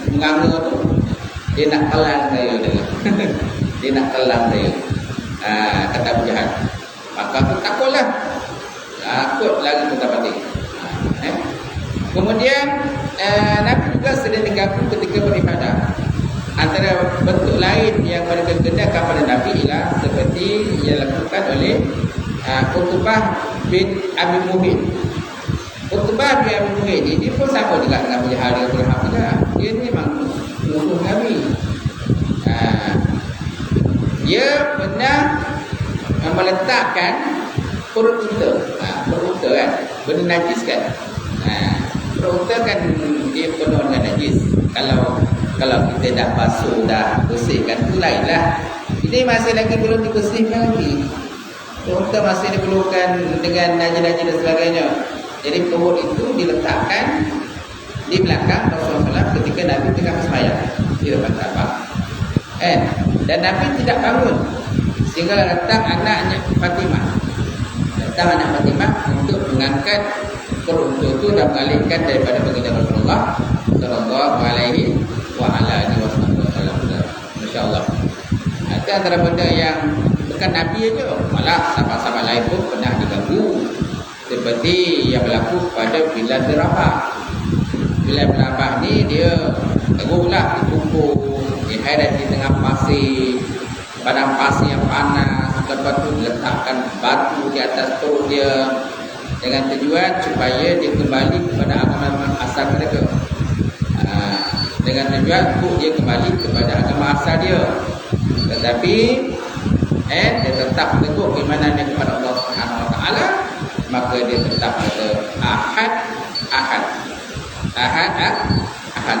menganga tu. Dia nak telan saya dia. Dia nak telan saya. Kata Abu Jahal. Maka aku takutlah. Takut lagi putar pating. Kemudian Nabi juga sering diganggu ketika beribadah. Antara bentuk lain yang mereka kenakan pada Nabi ialah seperti yang dilakukan oleh Utbah bin Abi Muhid. Utbah bin Abi Muhid ini pun sama juga dengan Abu Jahal bin Hamzah. Dia ni memang musuh Nabi. Dia pernah meletakkan perut unta. Perut unta kan, benda najis kan. Perut unta kan dia penuh dengan najis. Kalau kita dah basuh, dah bersihkan, tu lainlah. Ini masih lagi belum dibersihkan lagi. Perut unta masih diperlukan dengan najis-najis dan sebagainya. Jadi perut itu diletakkan di belakang Rasulullah ketika Nabi tengah bersembahyang di depan Kaabah. Dan Nabi tidak bangun sehingga datang anaknya Fatimah. Datang anak Fatimah untuk mengangkat perut itu dan mengalihkan daripada baginda Rasulullah sallallahu alaihi wasallam. Masya-Allah. Itu antara benda yang bukan Nabi aja, malah sahabat-sahabat lain pun pernah diganggu. Seperti yang berlaku pada Bilal bin Rabah. Bilal bin Rabah ni dia teguhlah dikumpul, diheret di tengah pasir, padang pasir yang panas. Lepas tu diletakkan batu di atas perut dia dengan tujuan supaya dia kembali kepada agama asal mereka. Dengan tujuan untuk dia kembali kepada agama asal dia. Tetapi dia tetap teguh keimanannya kepada Allah Subhanahu Wa Taala, maka dia tetap kata ahad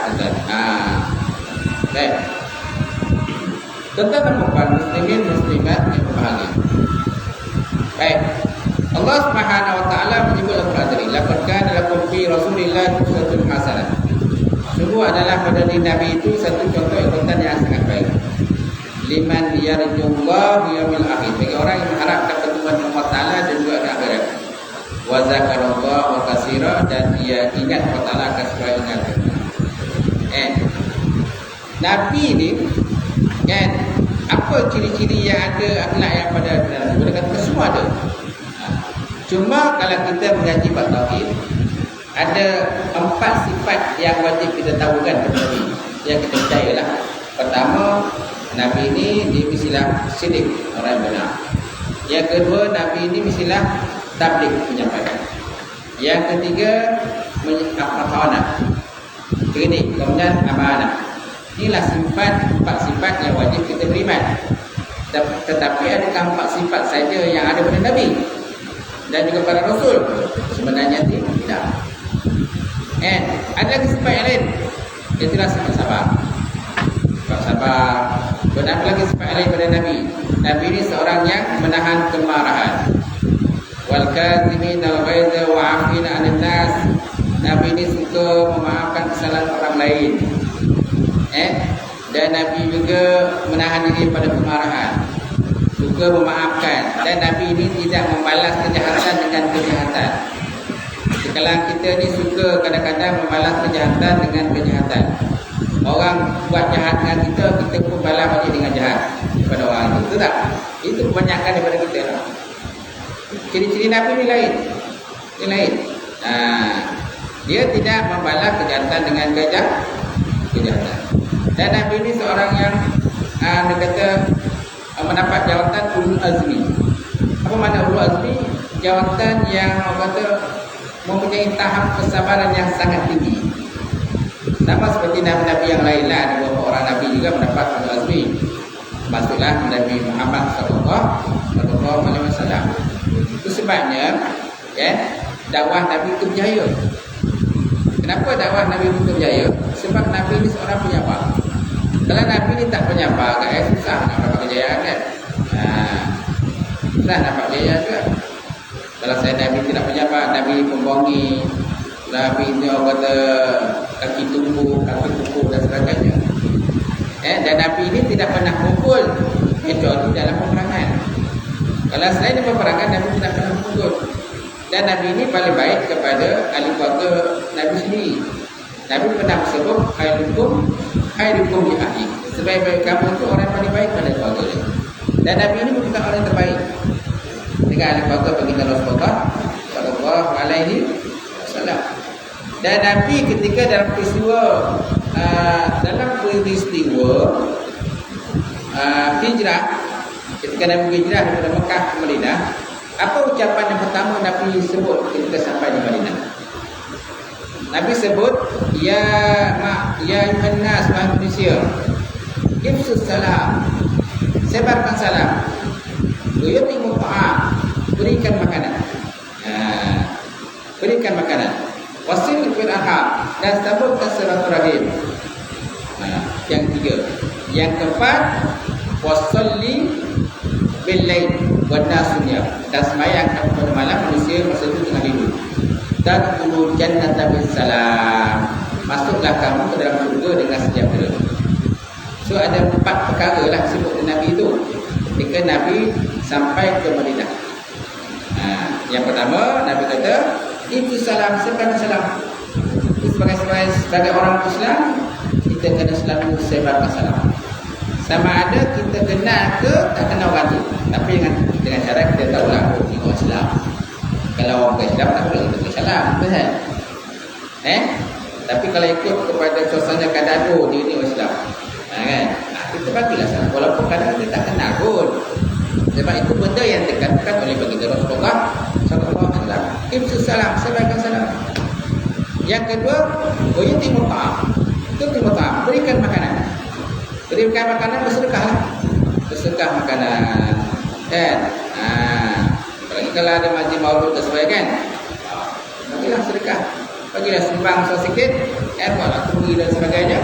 tetap. Baik. Tuan-tuan muslimin muslimat yang berbahagia. Baik. Allah Subhanahu Wa Taala menyebut dalam Al-Quran, laqad kana lakum fi Rasulillah uswatun hasanah. Sungguh adalah pada diri Nabi itu satu contoh ikutan yang sangat baik. Liman yarjullahu yaumil akhir, bagi orang yang mengharapkan pertemuan Allah Taala dan juga di akhirat. Wa zakarallaha wa katsira, dan ia ingat Allah Taala akan sebanyak ingat. Nabi ini kan Apa ciri-ciri yang ada akhlak yang pada Nabi? Boleh kata semua ada. Cuma kalau kita mengaji bab tauhid, ada 4 sifat yang wajib kita tahu kan Nabi, yang kita percayalah. Pertama, Nabi ini dia mestilah siddiq, orang yang benar. Yang kedua, Nabi ini mestilah tabligh, menyampaikan. Yang ketiga, amanah. Ini kemudian amanah. Inilah 4 sifat yang wajib kita beriman. Tetapi adakah 4 sifat saja yang ada pada Nabi dan juga para Rasul? Sebenarnya tidak. Ada lagi sifat yang lain. Itulah sifat sabar. Sifat sabar. Dan ada lagi sifat yang lain pada Nabi. Nabi ini seorang yang menahan kemarahan. Wal kadzimin al-ghaidha wa 'afina 'anil nas. Nabi ini suka memaafkan kesalahan orang lain. Dan Nabi juga menahan diri pada kemarahan, suka memaafkan. Dan Nabi ini tidak membalas kejahatan dengan kejahatan. Sekarang kita ni suka kadang-kadang membalas kejahatan dengan kejahatan. Orang buat jahat dengan kita, kita pun balas balik dengan jahat kepada orang itu. Betul tak? Itu kebanyakan daripada kita lah. Ciri-ciri Nabi ni lain. Ini lain. Dia tidak membalas kejahatan dengan kejahatan. Dan Nabi ini seorang yang dia kata mendapat jawatan ulul azmi. Apa makna ulul azmi? Jawatan yang orang kata mempunyai tahap kesabaran yang sangat tinggi. Sama seperti nabi-nabi yang lain lah, ada beberapa orang nabi juga mendapat ulul azmi. Maksudlah Nabi Muhammad sallallahu alaihi wasallam. Itu sebabnya dakwah Nabi itu berjaya. Kenapa dakwah Nabi itu berjaya? Sebab Nabi ini seorang penyabar. Kalau Nabi ini tak penyabar, susah nak dapat kejayaan kan? Susah dapat kejayaan juga. Kalau saya Nabi tidak penyabar, Nabi pembohongi, Nabi ini orang kata kaki tumpuk, kaki pukul dan sebagainya. Dan Nabi ini tidak pernah pukul kecuali dalam peperangan. Kalau selain di peperangan, Nabi tidak pernah pukul. Dan Nabi ini paling baik kepada ahli keluarga Nabi sendiri. Nabi pernah bersebut khairukum li ahli. Sebaik-baik kamu itu orang yang paling baik pada keluarga dia. Dan Nabi ini bukan orang yang terbaik dengan ahli keluarga baginda Rasulullah sallallahu alaihi wasallam. Dan Nabi ketika dalam peristiwa hijrah, ketika Nabi hijrah dari Mekah ke Madinah, apa ucapan yang pertama Nabi sebut ketika sampai di Madinah? Nabi sebut, ya ayuhan nas, manusia, ifsus salam, sebarkan salam, yutimu ta'am, berikan makanan. Berikan makanan. Wasil fil arham, dan sambutkan silaturahim. Yang ketiga. Yang keempat, wasalli bil lail wan nasunya, dan sembahyang pada malam manusia masa itu tengah tidur. Tadkhulul jannata bisalam, masuklah kamu ke dalam surga dengan sejahtera. So ada 4 perkara lah sebut Nabi itu ketika Nabi sampai ke Madinah. Yang pertama, Nabi kata itu salam, sebarkan salam. Sebagai orang Islam, kita kena selalu sebarkan salam. Sama ada kita kenal ke tak kenal orang tu, tapi dengan cara kita tahu lah, oh, ini orang Islam. Kalau orang Islam tak boleh kita salam, betul? Tapi kalau ikut kepada suasana kadado, dia ni orang Islam, kan? Kita bagilah salam, walaupun kadang kita tak kenal pun. Sebab itu benda yang dikatakan oleh baginda Rasulullah sallallahu alaihi wasallam. Ifsus salam, sebarkan salam. Yang kedua, yutimu ta'am. Yutimu ta'am, berikan makanan. Berikan makanan, bersedekahlah. Bersedekah makanan. Dan apalagi kalau ada majlis maulud dan sebagainya kan, bagilah sedekah. Bagilah sumbang sedikit, buatlah turun dan sebagainya.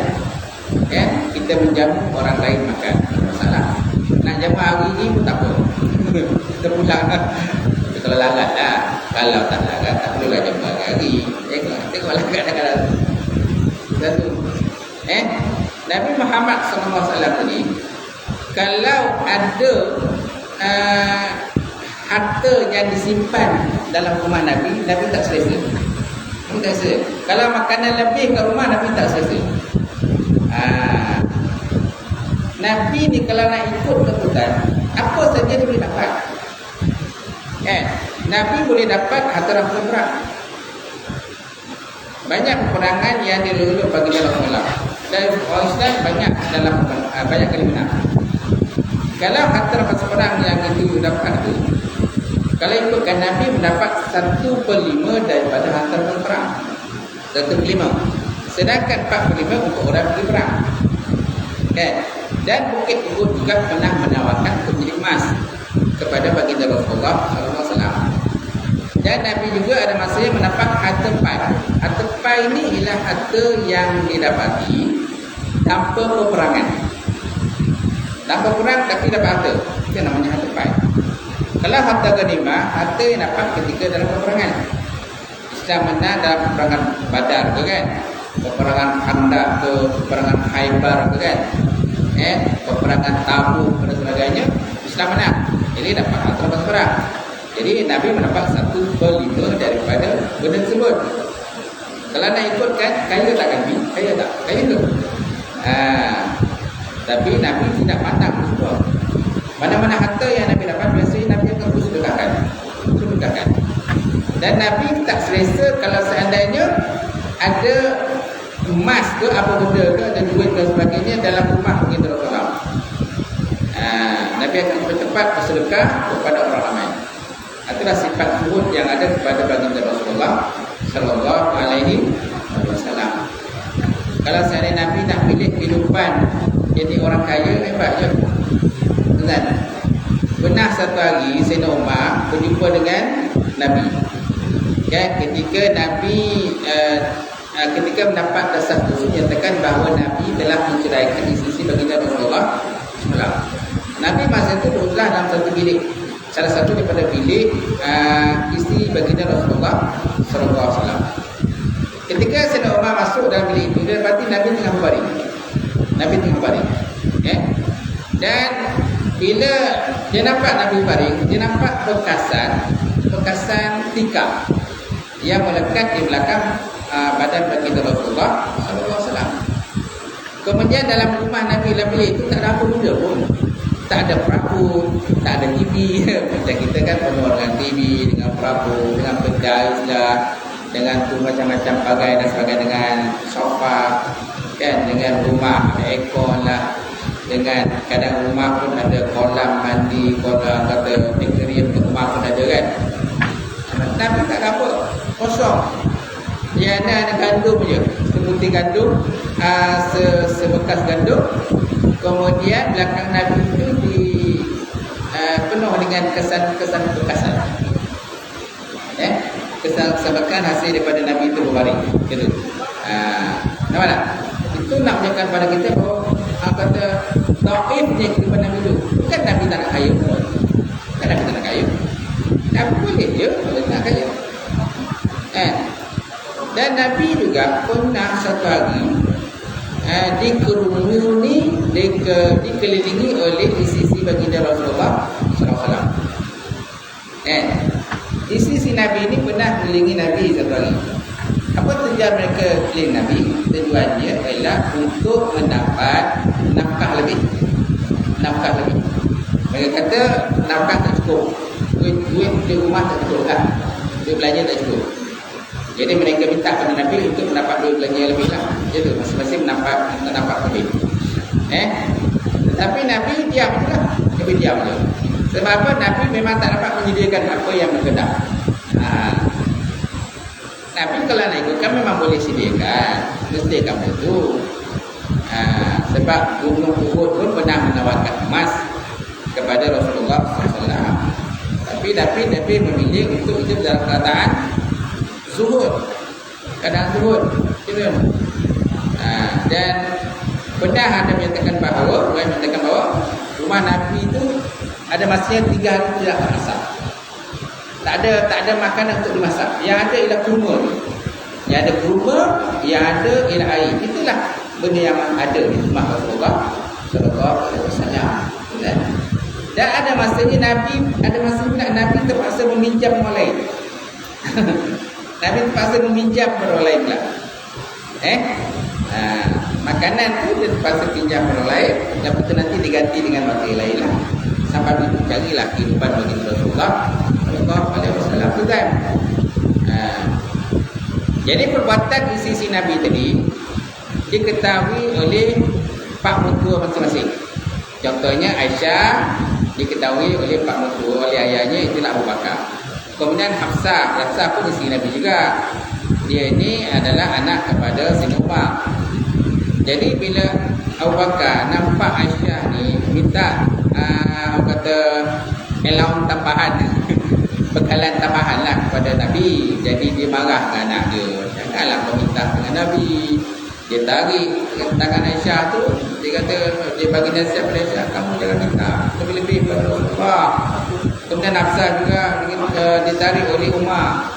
Kita menjamu orang lain makan, masalah. Nak jamu hari ini pun tak apa. Kita pulang. Tapi kalau lalat lah. Kalau tak lalat, tak perlulah jamu hari. Tengoklah kadang-kadang. Satu. Nabi Muhammad SAW ini, kalau ada harta yang disimpan dalam rumah Nabi, Nabi tak selesa. Nabi tak selesa. Kalau makanan lebih kat rumah, Nabi tak selesa. Nabi ni kalau nak ikut keputusan, apa saja dia boleh dapat. Nabi boleh dapat harta rampasan perang. Banyak peperangan yang dilulus bagi Rasulullah. Dan orang Islam banyak kali menang. Kalau harta rampasan perang yang itu dapat tu, kalau ikutkan Nabi mendapat 1/5 daripada harta rampasan perang. 1/5. Sedangkan 4/5 untuk orang pergi perang. Dan Bukit Uhud juga pernah menawarkan menjadi emas kepada baginda Rasulullah SAW. Dan Nabi juga ada masanya mendapat harta pai. Harta pai ini ialah harta yang didapati tanpa peperangan. Tanpa perang tapi dapat harta. Itu namanya harta pai. Kalau harta ghanimah, harta yang dapat ketika dalam peperangan. Islam menang dalam peperangan Badar ke kan? Peperangan Khandaq ke, peperangan Khaybar ke kan? Peperangan Tabuk dan sebagainya, Islam menang. Jadi dapat harta rampasan perang. Jadi Nabi mendapat 1/5 daripada benda tersebut. Kalau nak ikutkan, kaya tak Nabi? Kaya tak? Kaya tu. Tapi Nabi tidak pandang semua. Mana-mana harta yang Nabi dapat, biasanya Nabi akan sedekahkan. Dan Nabi tak selesa kalau seandainya ada emas ke apa benda ke, ada duit dan sebagainya dalam rumah baginda Rasulullah. Nabi akan cepat-cepat bersedekah kepada orang ramai. Itulah sifat zuhud yang ada kepada baginda Rasulullah sallallahu alaihi wasallam. Kalau seandainya Nabi nak pilih kehidupan jadi orang kaya, hebat je. Kan? Pernah satu hari Sayyidina Umar berjumpa dengan Nabi. Ketika Nabi ketika mendapat desas-desus menyatakan bahawa Nabi telah menceraikan isteri baginda Rasulullah SAW. Nabi masa itu duduklah dalam satu bilik, salah satu daripada bilik isteri baginda Rasulullah SAW. Ketika Sayyidina Umar masuk dalam bilik itu, dia dapati Nabi tengah berbaring. Dan bila dia nampak Nabi berbaring, dia nampak bekasan tikar yang melekat di belakang badan baginda Rasulullah SAW. Kemudian dalam rumah Nabi dalam bilik itu tak ada apa benda pun. Tak ada perahu, tak ada TV. Macam kita kan penuh dengan TV, dengan perahu, dengan kedai lah, dengan tu macam-macam bagai dan sebagainya, dengan sofa, kan, dengan rumah ada aircon lah, dengan kadang rumah pun ada kolam mandi, kolam kata aquarium untuk rumah pun ada kan. Nabi tak ada apa, kosong. Dia ada gandum je, sebutir gandum, sebekas gandum. Kemudian belakang Nabi itu penuh dengan kesan-kesan bekasan. Kesan bekas hasil daripada Nabi itu berbaring. Gitu. Nampak tak? Itu nak menunjukkan pada kita bahawa kata taifnya kehidupan Nabi itu. Bukan Nabi tak nak kaya pun. Bukan Nabi tak nak kaya. Nabi boleh je kalau nak kaya. Dan Nabi juga pernah satu hari dikelilingi oleh isteri baginda Rasulullah SAW. Isteri Nabi ini pernah mengelilingi Nabi satu hari. Apa tujuan mereka keliling Nabi? Tujuannya ialah untuk mendapat nafkah lebih. Mereka kata nafkah tak cukup, duit di rumah tak cukup lah, duit belanja tak cukup. Jadi mereka minta kepada Nabi untuk mendapat duit belanja lebih lah. Jadi masing-masing mendapat lebih. Tetapi Nabi diam lah. Nabi diam je. Sebab apa? Nabi memang tak dapat menyediakan apa yang berkedah. Nabi kalau nak ikutkan memang boleh sediakan. Mestikan itu. Sebab Gunung Uhud pun pernah menawarkan emas kepada Rasulullah SAW. Tapi Nabi memilih untuk hidup dalam keadaan zuhud, keadaan zuhud. Dan pernah ada menyatakan bahawa rumah Nabi itu ada masanya 3 hari tidak masak. Tak ada makanan untuk dimasak. Yang ada ialah kurma. Yang ada kurma, yang ada ialah air. Itulah benda yang ada di rumah Rasulullah sallallahu alaihi wasallam. Dan ada masanya Nabi terpaksa meminjam orang lain. Nabi terpaksa meminjam orang lain pula. makanan tu dia terpaksa pinjam orang lain, lepas tu nanti diganti dengan materi lain lah. Sampai begitu carilah kehidupan bagi Rasulullah sallallahu alaihi wasallam tu kan. Jadi perbuatan di sisi Nabi tadi diketahui oleh pak mertua masing-masing. Contohnya Aisyah diketahui oleh pak mertua, oleh ayahnya itulah Abu Bakar. Kemudian Hafsah pun isteri Nabi juga. Dia ini adalah anak kepada Sayyidina Umar. Jadi bila Abu Bakar nampak Aisyah ni minta kata allowance tambahan bekalan tambahan lah kepada Nabi, jadi dia marah dengan anak dia. Janganlah kau minta dengan Nabi. Dia tarik tangan Aisyah tu, dia kata, dia bagi nasihat pada Aisyah, kamu jangan minta lebih-lebih pada Rasulullah. Kemudian Hafsah juga ditarik oleh Umar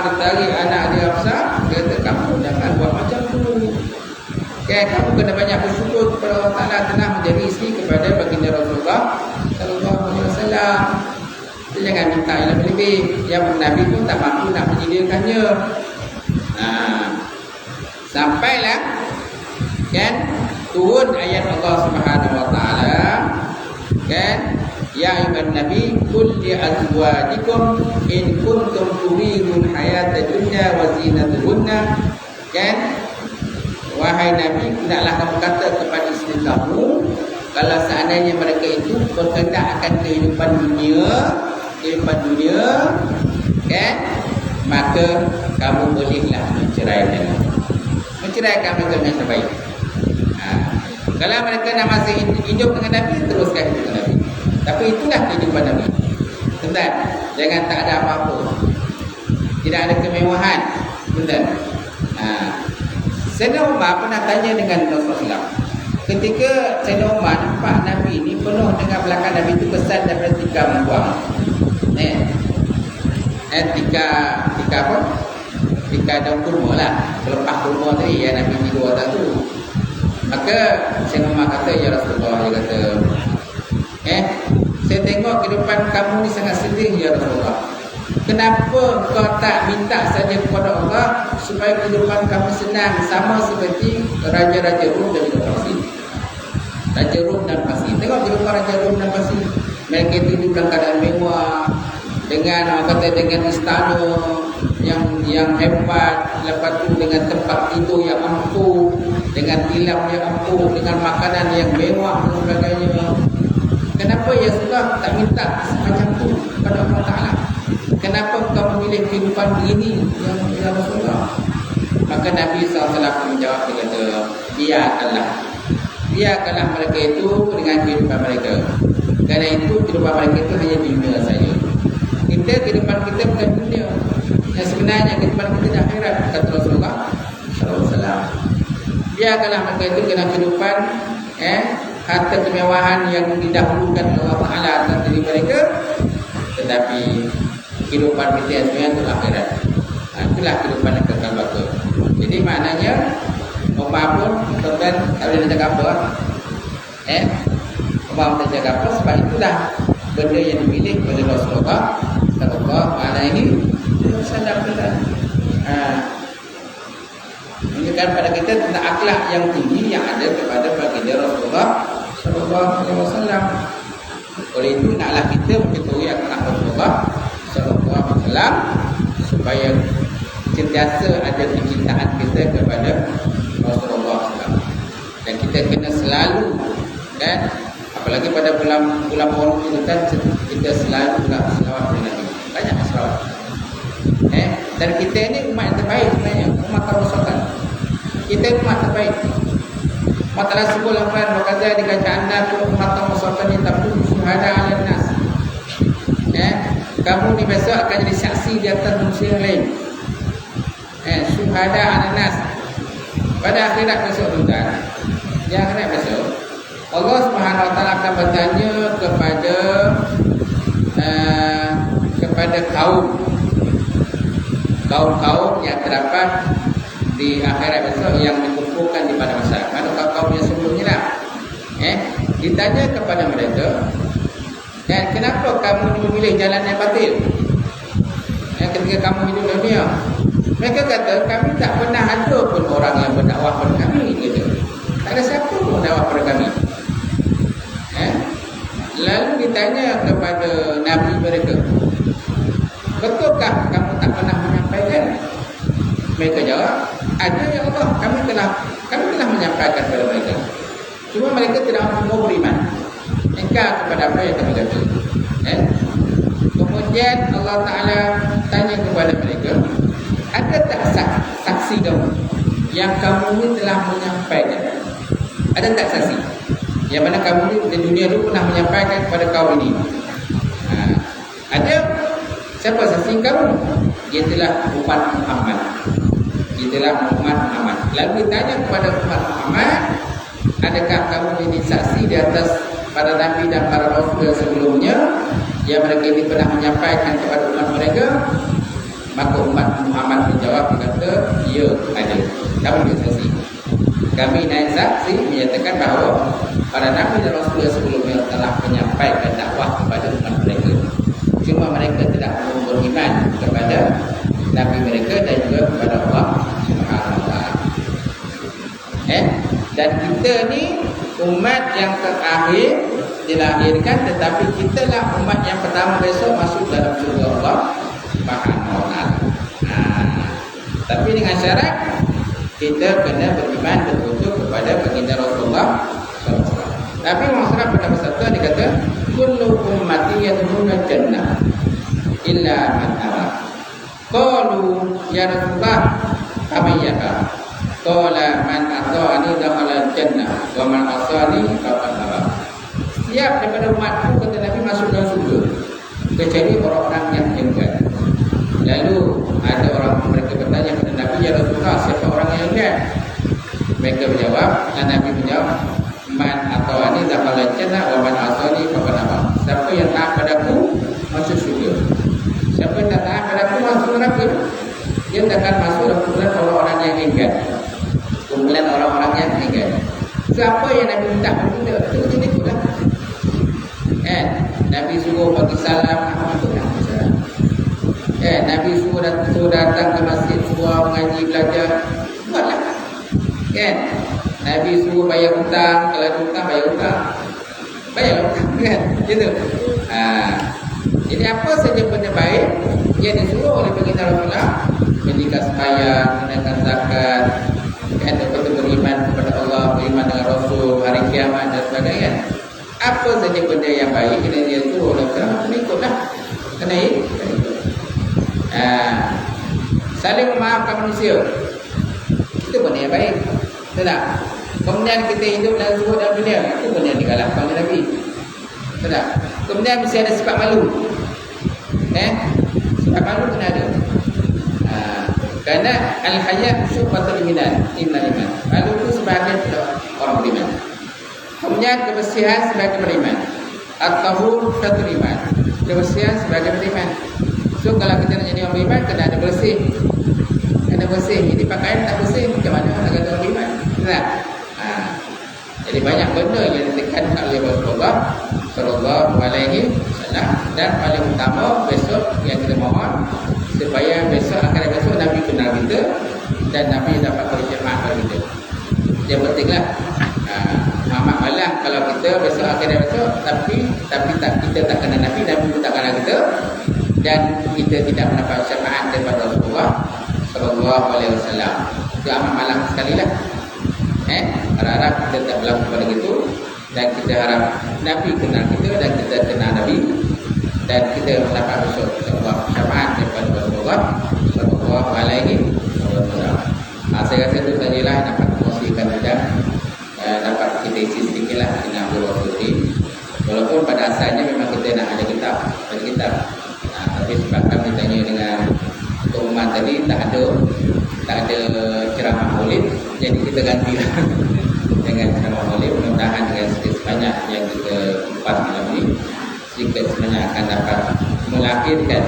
ditarik anak dia Hafsah, dia kata kamu jangan buat macam tu. Kamu kena banyak bersyukur kepada Allah Ta'ala telah menjadi isteri kepada baginda Rasulullah sallallahu alaihi wasallam. Jangan minta yang lebih-lebih. Yang Nabi pun tak mampu nak menyediakannya. Sampailah kan turun ayat Allah Subhanahu wa taala kan, ya ayyuhan nabi qul li azwajikum in kuntum turidun hayata dunya wa zinatuhunna kan, wahai Nabi, hendaklah kamu kata kepada isteri kamu kalau seandainya mereka itu berkehendak akan kehidupan dunia kan, maka kamu bolehlah menceraikan mereka dengan terbaik. Kalau mereka nak masih hidup dengan Nabi, teruskan hidup dengan Nabi. Tapi itulah kehidupan Nabi. Betul? Jangan tak ada apa-apa, tidak ada kemewahan. Betul? Sayyidina Umar pernah tanya dengan Rasulullah. Ketika Sayyidina Umar nampak Nabi ni penuh dengan belakang Nabi itu kesan daripada tika membuang. Tika apa? Tika daun kurma lah. Pelepah kurma tadi yang Nabi tidur atas tu. Maka Sayyidina Umar kata, ya Rasulullah, dia kata, saya tengok kehidupan kamu ni sangat sedih ya Rasulullah. Kenapa kau tak minta saja kepada Allah supaya kehidupan kamu senang sama seperti Raja-Raja Rum dan juga Parsi. Raja Rum dan Parsi. Tengok kehidupan Raja Rum dan Parsi. Mereka itu hidup dalam keadaan mewah, dengan orang kata dengan istana yang hebat, lepas tu dengan tempat tidur yang ampuh, dengan tilam yang ampuh, dengan makanan yang mewah dan sebagainya. Kenapa ya Rasulullah tak minta semacam tu kepada Allah Ta'ala? Kenapa kau memilih kehidupan begini ya Rasulullah? Maka Nabi SAW menjawab, dia kata, biarkanlah mereka itu dengan kehidupan mereka. Kerana itu kehidupan mereka itu hanya dunia saja. Kehidupan kita bukan dunia. Yang sebenarnya kehidupan kita di akhirat, kata Rasulullah SAW. Biarkanlah mereka itu dengan kehidupan harta kemewahan yang didahulukan oleh Allah Ta'ala atas diri mereka, tetapi kehidupan kita yang sebenarnya itu akhirat. Itulah kehidupan yang kekal baka. Jadi maknanya Umar pun tuan-tuan tak boleh nak cakap apa. Umar tak cakap apa, sebab itulah benda yang dipilih oleh Rasulullah sallallahu alaihi wasallam. Menunjukkan pada kita tentang akhlak yang tinggi yang ada kepada baginda Rasulullah sallallahu alaihi wasallam. Oleh itu naklah kita mengetahui akhlak Rasulullah sallallahu alaihi wasallam supaya sentiasa ada kecintaan kita kepada Rasulullah SAW. Dan kita kena selalu, dan apalagi pada bulan Maulid itu kan, kita selalu selawat kepada Nabi. Banyak selawat. Dan kita ini umat yang terbaik sebenarnya, umat Rasulullah. Kita umat terbaik. Allah Ta'ala sebut dalam Quran, berkata dikata anda umat Rasulullah ni tabun syuhada 'alan nas. Kamu ni besok akan jadi saksi di atas manusia yang lain. Syuhada 'alan nas. Pada akhirat besok tuan, di akhirat besok Allah Subhanahu wa taala akan bertanya kepada kaum yang terdapat di akhirat besok yang dikumpulkan di pada masa. Mana kaum yang sebelumnya lah. Ditanya kepada mereka, dan kenapa kamu memilih jalan yang batil? Ketika kamu hidup di dunia, Mereka kata, kami tak pernah ada pun orang yang berdakwah pada kami, kata. Tak ada siapa pun berdakwah pada kami. Lalu ditanya kepada Nabi mereka, betulkah kamu tak pernah menyampaikan? Mereka jawab, ada ya Allah, kami telah menyampaikan kepada mereka. Cuma mereka tidak mau beriman. Engkau kepada apa yang kami kata. Kemudian Allah Ta'ala tanya kepada mereka, ada tak saksi kamu yang kamu ini telah menyampaikan? Ada tak saksi yang mana kamu ini di dunia dulu pernah menyampaikan kepada kaum ini? Ada. Siapa saksi kamu? Dia telah umat Muhammad. Lalu ditanya kepada umat Muhammad, adakah kamu ini saksi di atas para nabi dan para rasul sebelumnya yang mereka ini pernah menyampaikan kepada umat mereka? Maka umat Muhammad menjawab, berkata, ya, ada. Kami juga saksi. Kami naik saksi menyatakan bahawa para nabi dan rasul sebelumnya telah menyampaikan dakwah kepada umat mereka. Cuma mereka tidak mau beriman kepada nabi mereka dan juga kepada Allah Subhanahu wa taala. Dan kita ni umat yang terakhir dilahirkan, tetapi kita lah umat yang pertama besok masuk dalam surga Allah Subhanahu wa taala. Tapi dengan syarat kita kena beriman betul-betul kepada baginda Rasulullah SAW. Tapi masalah pada masa itu dia kata, kullu ummati yadkhuluna jannah illa man aba. Qalu ya Rasulullah kamayyaka. Qala man ata'ani dakhala jannah wa man asani faqad aba. Setiap daripada umatku, kata Nabi, masuk dalam surga kecuali orang-orang yang enggan. Lalu ada orang mereka bertanya kepada Nabi, ya Rasulullah, siapa orang yang enggan? Mereka menjawab, dan Nabi menjawab, man ata'ani dakhala jannah wa man asani faqad aba. Siapa yang taat padaku masuk surga. Siapa yang tak taat padaku masuk neraka. Dia takkan masuk dalam kumpulan orang-orang yang enggan. Kumpulan orang-orang yang enggan. Siapa yang Nabi minta berbenda? Itu lah. Nabi suruh bagi salam, Nabi suruh datang ke masjid, suruh mengaji, belajar, buatlah. Nabi suruh bayar hutang, kalau ada hutang bayar hutang, bayar hutang, kan? Gitu. Jadi apa saja benda baik yang disuruh oleh baginda Rasulullah, mendirikan sembahyang, menunaikan zakat, betul beriman kepada Allah, beriman dengan Rasul, hari kiamat dan sebagainya. Apa saja benda yang baik kena dia suruh oleh Rasulullah, kena ikutlah, kena ikut. Saling memaafkan manusia, itu benda yang baik, betul tak? Kemudian kita hidup dalam zuhud dalam dunia, itu benda yang digalakkan oleh Nabi, betul tak? Kemudian mesti ada sifat malu. Sifat malu kena ada. Kerana al-haya syu'batul iman, malu itu sebahagian orang beriman. Kemudian kebersihan sebagai beriman. At-tahur syatul iman, kebersihan sebagai beriman. So kalau kita nak jadi orang beriman, kena ada bersih. Kena bersih. Jadi pakaian tak bersih, macam mana nak kata orang beriman? Betul. Jadi banyak benda yang ditekankan oleh Rasulullah sallallahu alaihi wasallam, dan paling utama besok yang kita mohon supaya besok akan besok Nabi kenal kita dan Nabi dapat beri syafaat kepada kita. Yang pentinglah amat malah kalau kita besok akhirnya besok tapi kita tak kenal Nabi, Nabi pun tak kenal kita, dan kita tidak mendapat syafaat daripada Rasulullah sallallahu alaihi wasallam. Itu amat malah sekali lah. Harap kita tak berlaku pada itu, dan kita harap Nabi kenal kita dan kita kenal Nabi, dan kita mendapat besok syafaat daripada Rasulullah sallallahu alaihi wasallam. Saya rasa itu sajalah yang dapat kongsikan dan dapat kita isi sedikitlah dengan Rasul ini. Walaupun pada asalnya memang kita nak ada kitab, tapi sebabkan ditanya dengan pengumuman tadi tak ada ceramah maulid, jadi kita gantilah dengan ceramah maulid. Mudah-mudahan dengan sedikit sebanyak yang kita kupas malam ini, sedikit sebanyak akan dapat melahirkan,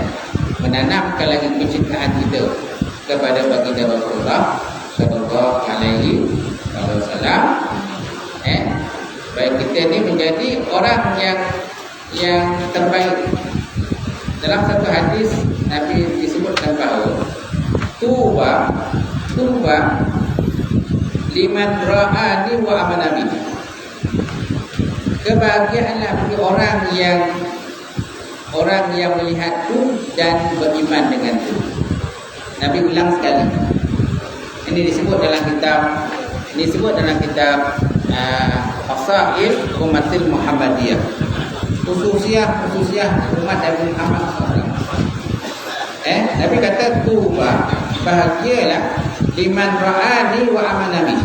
menanamkan lagi kecintaan kita kepada baginda Rasulullah sallallahu alaihi wasallam. Baik kita ni menjadi orang yang terbaik. Dalam satu hadis Nabi disebutkan bahawa tuba liman ra'ani wa amana bi. Kebahagiaanlah bagi orang yang melihatku dan beriman denganku. Nabi ulang sekali. Ini disebut dalam kitab Fasail Umatil Muhammadiyah. Khususiah umat Nabi Muhammad SAW. Nabi kata tuba, bahagialah liman ra'ani wa amana bi.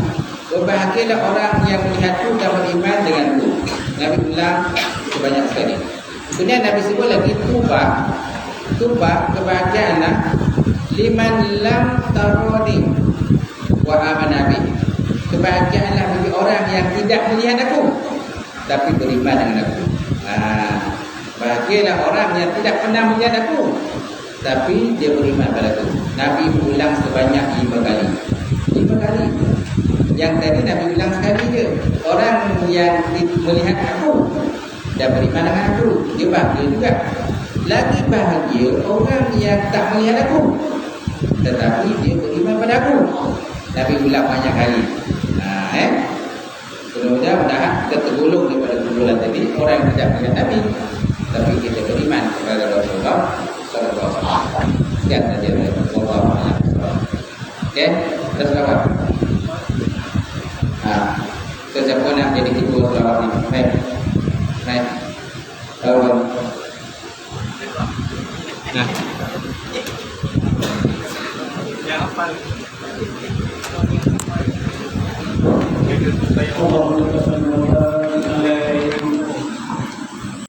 Berbahagialah orang yang melihatku dan beriman denganku. Nabi ulang sebanyak sekali. Kemudian Nabi sebut lagi tuba kebahagiaanlah liman lam tarani wa amana bi. Kebahagiaanlah bagi orang yang tidak melihat aku tapi beriman dengan aku. Bahagialah orang yang tidak pernah melihat aku tapi dia beriman padaku. Nabi ulang sebanyak 5 kali. 5 kali. Yang tadi Nabi ulang sekali je. Orang yang melihat aku dan beriman dengan aku, dia bahagia juga. Lagi bahagia orang yang tak melihat aku tetapi dia beriman pada aku. Nabi ulang banyak kali. Mudah-mudahan kita tergolong daripada kumpulan tadi, orang yang tidak melihat Nabi tapi kita beriman kepada Rasulullah sallallahu alaihi wasallam. Sekian saja dari Allah. Okey, terus apa? Siapa nak jadi ketua selawat ni? Baik. Yang hafal. اللهم صل وسلم